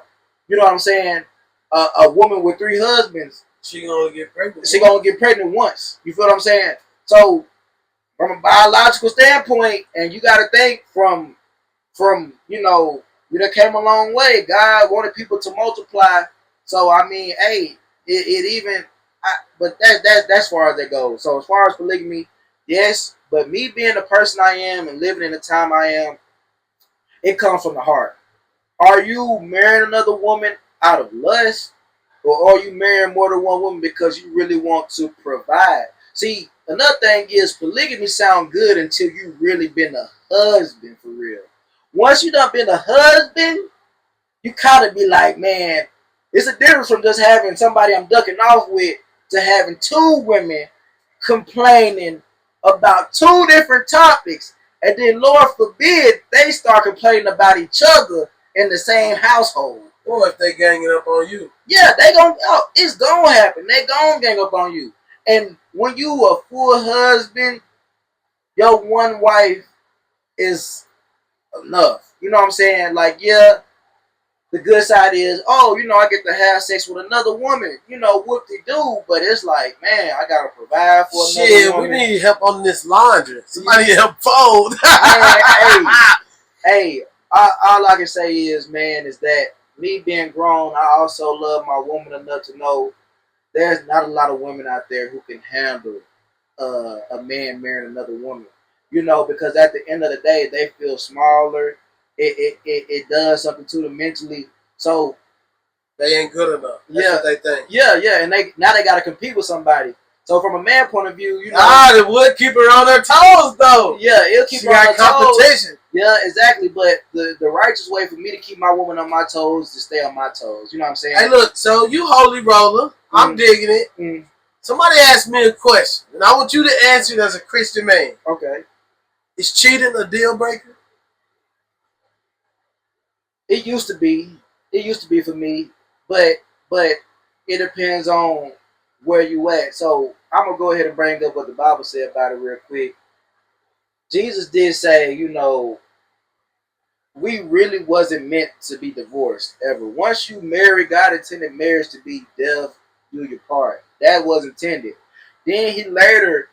You know what I'm saying? A woman with 3 husbands, she gonna get pregnant. She gonna get pregnant once. You feel what I'm saying? So from a biological standpoint, and you got to think from you done came a long way. God wanted people to multiply. So I mean, hey, it even. But that's as far as it goes. So as far as polygamy, yes. But me being the person I am and living in the time I am, it comes from the heart. Are you marrying another woman out of lust, or are you marrying more than one woman because you really want to provide? See, another thing is polygamy sound good until you really been a husband for real. Once you done been a husband, you kind of be like, man, it's a difference from just having somebody I'm ducking off with to having 2 women complaining about 2 different topics, and then Lord forbid they start complaining about each other in the same household. Or if they ganging up on you. Yeah, it's gonna happen. They gonna gang up on you. And when you a full husband, your one wife is enough. You know what I'm saying? Like, yeah, the good side is, I get to have sex with another woman. Whoop de do. But it's like, man, I gotta provide for another woman. We need help on this laundry. Somebody help fold. hey, all I can say is, man, is that me being grown, I also love my woman enough to know there's not a lot of women out there who can handle a man marrying another woman. Because at the end of the day, they feel smaller. It does something to them mentally. So they ain't good enough. That's what they think. Yeah, and they got to compete with somebody. So from a man point of view, it would keep her on her toes though. Yeah, it'll keep her on her competition. Toes. Yeah, exactly. But the righteous way for me to keep my woman on my toes is to stay on my toes. You know what I'm saying? Hey, look. So you holy roller. I'm digging it. Somebody asked me a question, and I want you to answer it as a Christian man. Okay. Is cheating a deal breaker? It used to be. It used to be for me, but it depends on where you at. So I'm gonna go ahead and bring up what the Bible said about it real quick. Jesus did say, we really wasn't meant to be divorced ever. Once you marry, God intended marriage to be death do your part. That was intended. Then he later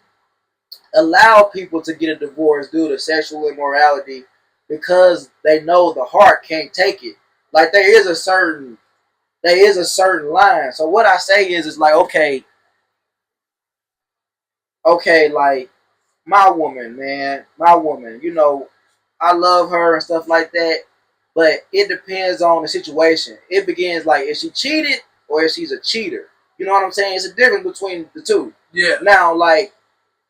allowed people to get a divorce due to sexual immorality because they know the heart can't take it. Like there is a certain line. So what I say is like, okay, like my woman, man, I love her and stuff like that, but it depends on the situation. It begins like, if she cheated or if she's a cheater. You know what I'm saying? It's a difference between the two. Yeah. Now, like,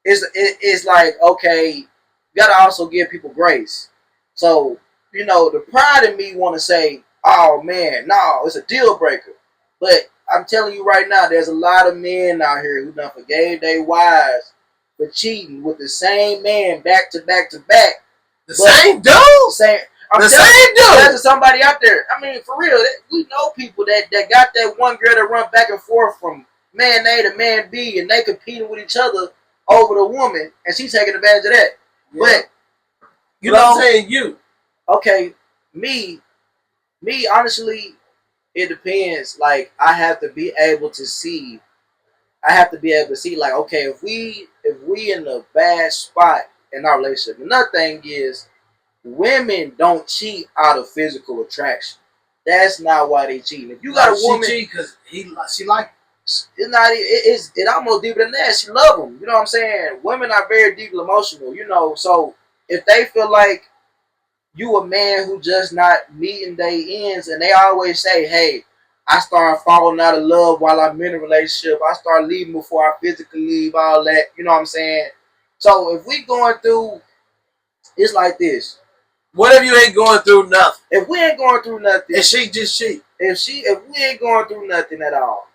it's like, okay, you gotta also give people grace. So, the pride in me want to say, oh man, no, it's a deal breaker. But I'm telling you right now, there's a lot of men out here who done forgave their wives for cheating with the same man back to back to back. Same dude? Same dude. There's somebody out there. I mean, for real, we know people that got that one girl that run back and forth from man A to man B, and they competing with each other over the woman, and she's taking advantage of that. Yeah. But I'm saying okay, me, honestly, it depends. Like, I have to be able to see. Like, okay, if we in a bad spot in our relationship. Another thing is, women don't cheat out of physical attraction. That's not why they cheat. If you got a woman, she cheat because she like. it's not. It almost deeper than that. She love them. You know what I'm saying? Women are very deeply emotional. You know, so if they feel like you a man who just not meeting their ends, and they always say, "Hey, I start falling out of love while I'm in a relationship. I start leaving before I physically leave." All that. You know what I'm saying? So if we going through, it's like this. What if you ain't going through nothing? If we ain't going through nothing, and she just cheat. If we ain't going through nothing at all,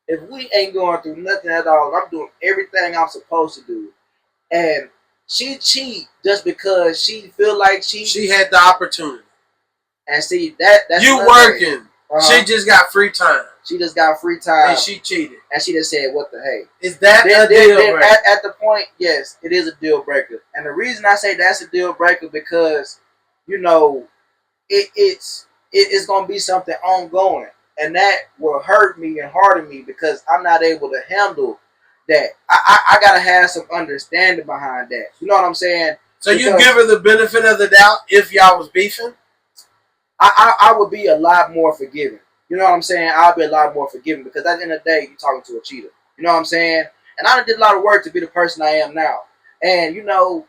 if we ain't going through nothing at all, I'm doing everything I'm supposed to do, and she cheat just because she feel like she had the opportunity. And see that's you working. She just got free time. She just got free time, and she cheated. And she just said, "What the hey?" Is that a deal breaker? At the point, yes, it is a deal breaker. And the reason I say that's a deal breaker because, you know, it's gonna be something ongoing, and that will hurt me and harden me because I'm not able to handle that. I gotta have some understanding behind that. You know what I'm saying? So because you give her the benefit of the doubt if y'all was beefing? I would be a lot more forgiving. You know what I'm saying? I'll be a lot more forgiving because at the end of the day, you're talking to a cheater. You know what I'm saying? And I did a lot of work to be the person I am now. And you know,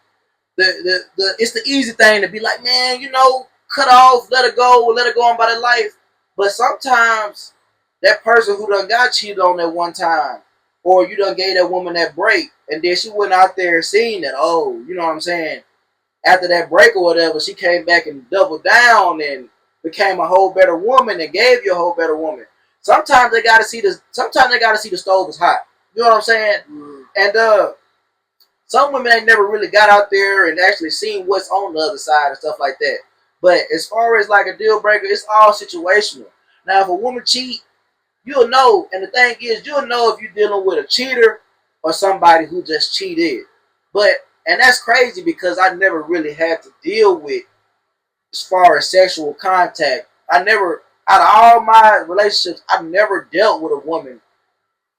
the it's the easy thing to be like, man, you know, cut off, let her go, let her go on by their life. But sometimes that person who done got cheated on that one time, or you done gave that woman that break, and then she went out there and seen that, oh, you know what I'm saying? After that break or whatever, she came back and doubled down and became a whole better woman and gave you a whole better woman. Sometimes they gotta see the stove is hot. You know what I'm saying? Mm. And some women ain't never really got out there and actually seen what's on the other side and stuff like that. But as far as like a deal breaker, it's all situational. Now, if a woman cheat, you'll know. And the thing is, you'll know if you're dealing with a cheater or somebody who just cheated. And that's crazy because I never really had to deal with, as far as sexual contact. I never, out of all my relationships, I've never dealt with a woman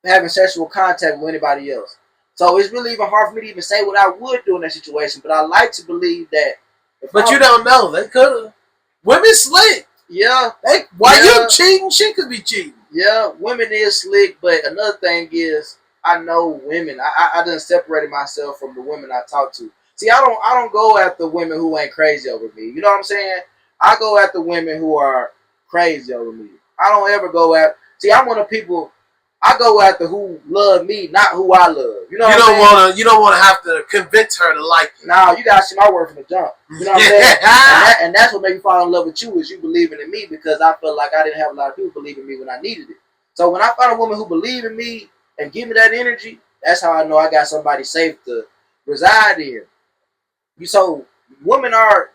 having sexual contact with anybody else. So it's really even hard for me to even say what I would do in that situation. But I like to believe that. But you don't know. They could have. Women slick. Yeah. While you cheating, she could be cheating. Yeah, women is slick. But another thing is, I know women. I done separated myself from the women I talk to. See, I don't go after women who ain't crazy over me. You know what I'm saying? I go after women who are crazy over me. I don't ever go after. See, I'm one of the people. I go after who love me, not who I love. You know what I'm saying? You don't want to have to convince her to like you. No, you gotta see my work from the jump. You know what I'm saying? And that's what made me fall in love with you, is you believing in me, because I felt like I didn't have a lot of people believe in me when I needed it. So when I find a woman who believe in me and give me that energy, that's how I know I got somebody safe to reside in. So women are,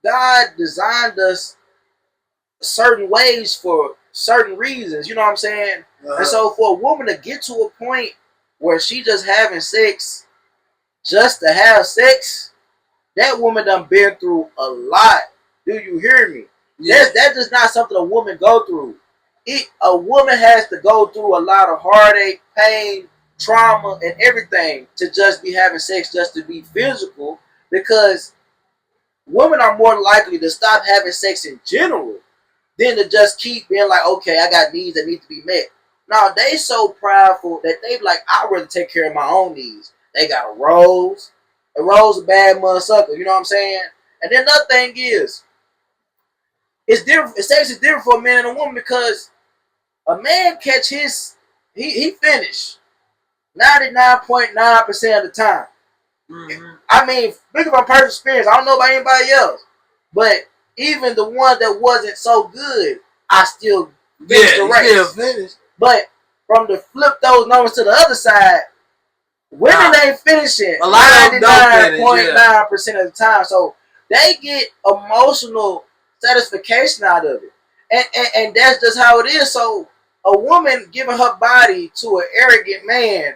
God designed us certain ways for certain reasons. You know what I'm saying? And so for a woman to get to a point where she just having sex just to have sex, that woman done been through a lot. Do you hear me? Yeah. That's just not something a woman go through. A woman has to go through a lot of heartache, pain, trauma, and everything to just be having sex just to be physical, because women are more likely to stop having sex in general than to just keep being like, okay, I got needs that need to be met. Now, they so prideful that they like, I'd rather take care of my own needs. They got a rose. A rose a bad mother sucker, you know what I'm saying? And then another thing is, it's different. Sex is different for a man and a woman, because a man catch his, he finish 99.9% of the time. Mm-hmm. I mean, think about personal experience. I don't know about anybody else, but even the one that wasn't so good, I still finished the race. But from the flip those numbers to the other side, women ain't finishing 99.9% of the time. So they get emotional satisfaction out of it. And that's just how it is. So a woman giving her body to an arrogant man,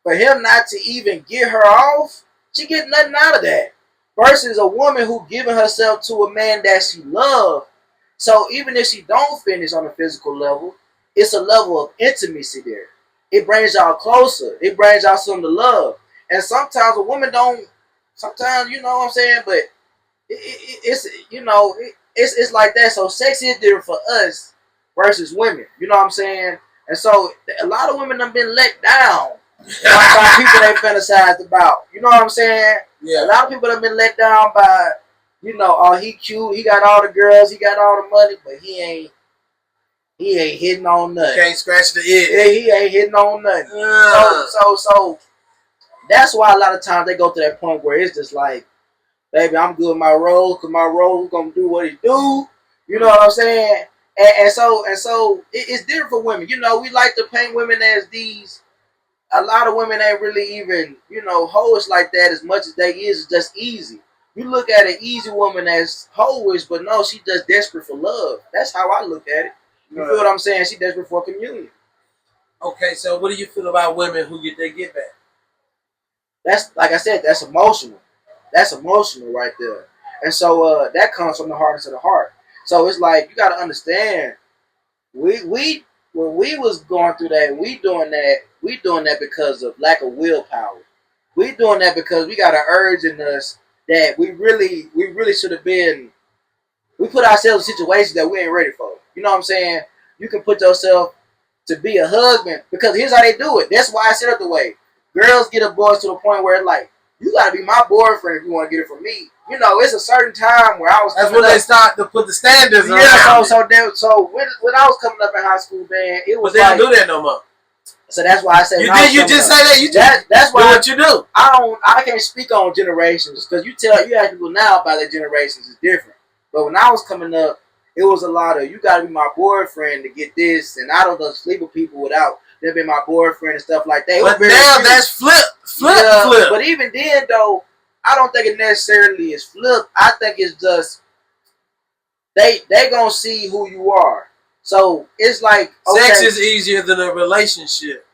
for him not to even get her off, she get nothing out of that. Versus a woman who giving herself to a man that she loves. So even if she don't finish on a physical level, it's a level of intimacy there. It brings y'all closer. It brings y'all something to love. And sometimes a woman don't, sometimes, you know what I'm saying, but it's it's like that. So sex is different for us versus women. You know what I'm saying? And so a lot of women have been let down by people they fantasized about. You know what I'm saying? Yeah. A lot of people have been let down by, oh, he cute, he got all the girls, he got all the money, but he ain't hitting on nothing. Can't scratch the itch. Yeah, he ain't hitting on nothing. So that's why a lot of times they go to that point where it's just like, baby, I'm good with my role because my role gonna do what he do. You know what I'm saying? And so it's different for women. We like to paint women as these. A lot of women ain't really even hoish like that as much as they is. It's just easy. You look at an easy woman as hoish, but no, she just desperate for love. That's how I look at it. You feel what I'm saying? She desperate for communion. Okay, so what do you feel about women who they get back? That's like I said. That's emotional. That's emotional right there. And so that comes from the hardness of the heart. So it's like you got to understand. We when we was going through that, we doing that because of lack of willpower. We doing that because we got an urge in us that we really should have been. We put ourselves in situations that we ain't ready for. You know what I'm saying? You can put yourself to be a husband because here's how they do it. That's why I said it the way. Girls get a boys to the point where it's like, you gotta be my boyfriend if you want to get it from me. It's a certain time where I was. That's when they start to put the standards. Yeah, so when I was coming up in high school, man, it was. But they don't do that no more. So that's why I said you did. You just say that. You just that's why what you do. I can't speak on generations because you ask people now about their generations is different. But when I was coming up, it was a lot of you got to be my boyfriend to get this, and I don't just sleep with people without them being my boyfriend and stuff like that. But now that's flip. But even then, though, I don't think it necessarily is flip. I think it's just they gonna see who you are. So it's like sex is easier than a relationship.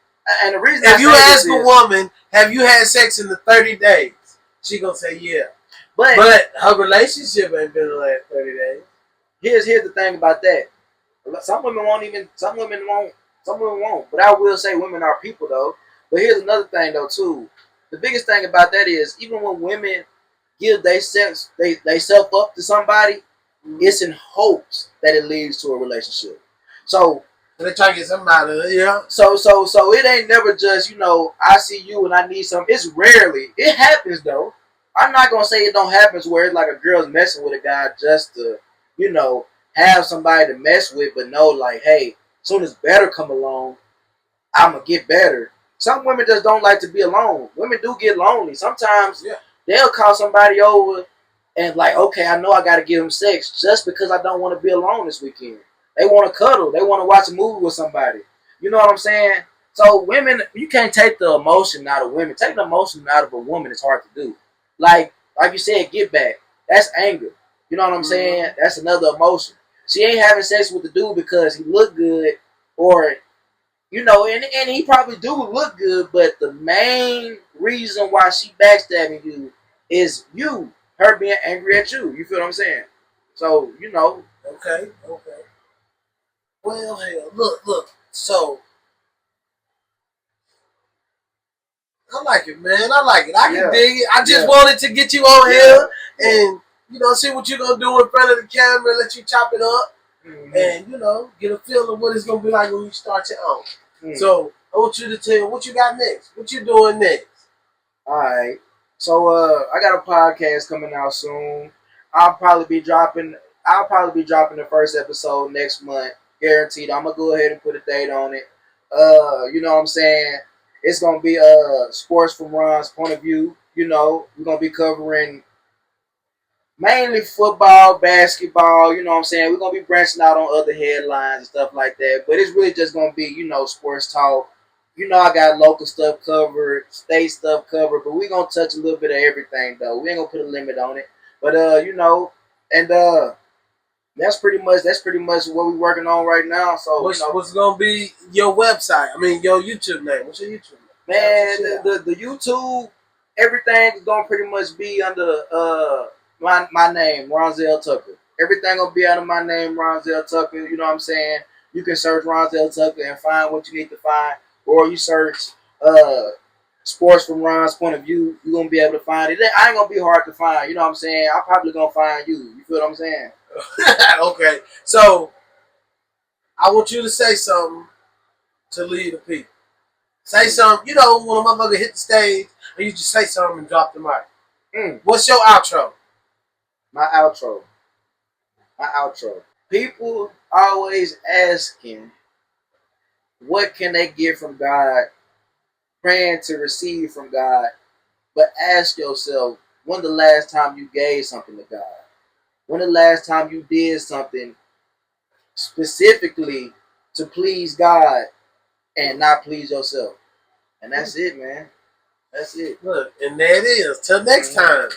And the reason if you ask a woman, have you had sex in the 30 days? She gonna say yeah. But her relationship ain't been the last 30 days. Here's the thing about that. Some women won't even. Some women won't. Some women won't. But I will say women are people though. But here's another thing though too. The biggest thing about that is even when women give they self up to somebody, it's in hopes that it leads to a relationship. So they try to get somebody, yeah. So it ain't never just I see you and I need something. It's rarely. It happens though. I'm not gonna say it don't happen where it's like a girl's messing with a guy just to have somebody to mess with, but know like, hey, soon as better come along, I'ma get better. Some women just don't like to be alone. Women do get lonely. Sometimes they'll call somebody over and like, okay, I know I gotta give them sex just because I don't want to be alone this weekend. They want to cuddle. They want to watch a movie with somebody. You know what I'm saying? So women, you can't take the emotion out of women. Taking the emotion out of a woman is hard to do. Like you said, get back. That's anger. You know what I'm saying? That's another emotion. She ain't having sex with the dude because he look good or, and he probably do look good, but the main reason why she backstabbing you is her being angry at you. You feel what I'm saying? So, Okay. Well, hell, look. So, I like it, man. I like it. I can dig it. I just wanted to get you on here and, see what you're going to do in front of the camera, let you chop it up, and, get a feel of what it's going to be like when you start your own. So, I want you to tell what you got next. What you doing next? All right. So, I got a podcast coming out soon. I'll probably be dropping the first episode next month, guaranteed. I'm gonna go ahead and put a date on it. You know what I'm saying? It's gonna be sports from Ron's point of view. We're gonna be covering mainly football, basketball. You know what I'm saying? We're gonna be branching out on other headlines and stuff like that. But it's really just gonna be sports talk. I got local stuff covered, state stuff covered, but we're gonna touch a little bit of everything though. We ain't gonna put a limit on it. But and that's pretty much what we're working on right now. So what's gonna be your website? I mean your YouTube name. What's your YouTube name? Man, the YouTube, everything is gonna pretty much be under my name, Ronzelle Tucker. Everything gonna be under my name, Ronzelle Tucker. You know what I'm saying? You can search Ronzelle Tucker and find what you need to find, or you search sports from Ron's point of view, you're gonna be able to find it. I ain't gonna be hard to find. You know what I'm saying? I'm probably gonna find you. You feel what I'm saying? Okay. So I want you to say something to lead the people. Say something. You know, when a motherfucker hit the stage, and you just say something and drop the mic. What's your outro? My outro. People always asking, what can they get from God? Praying to receive from God. But ask yourself, when the last time you gave something to God? When the last time you did something specifically to please God and not please yourself? And that's it, man. That's it. Look, and there it is. Till next time.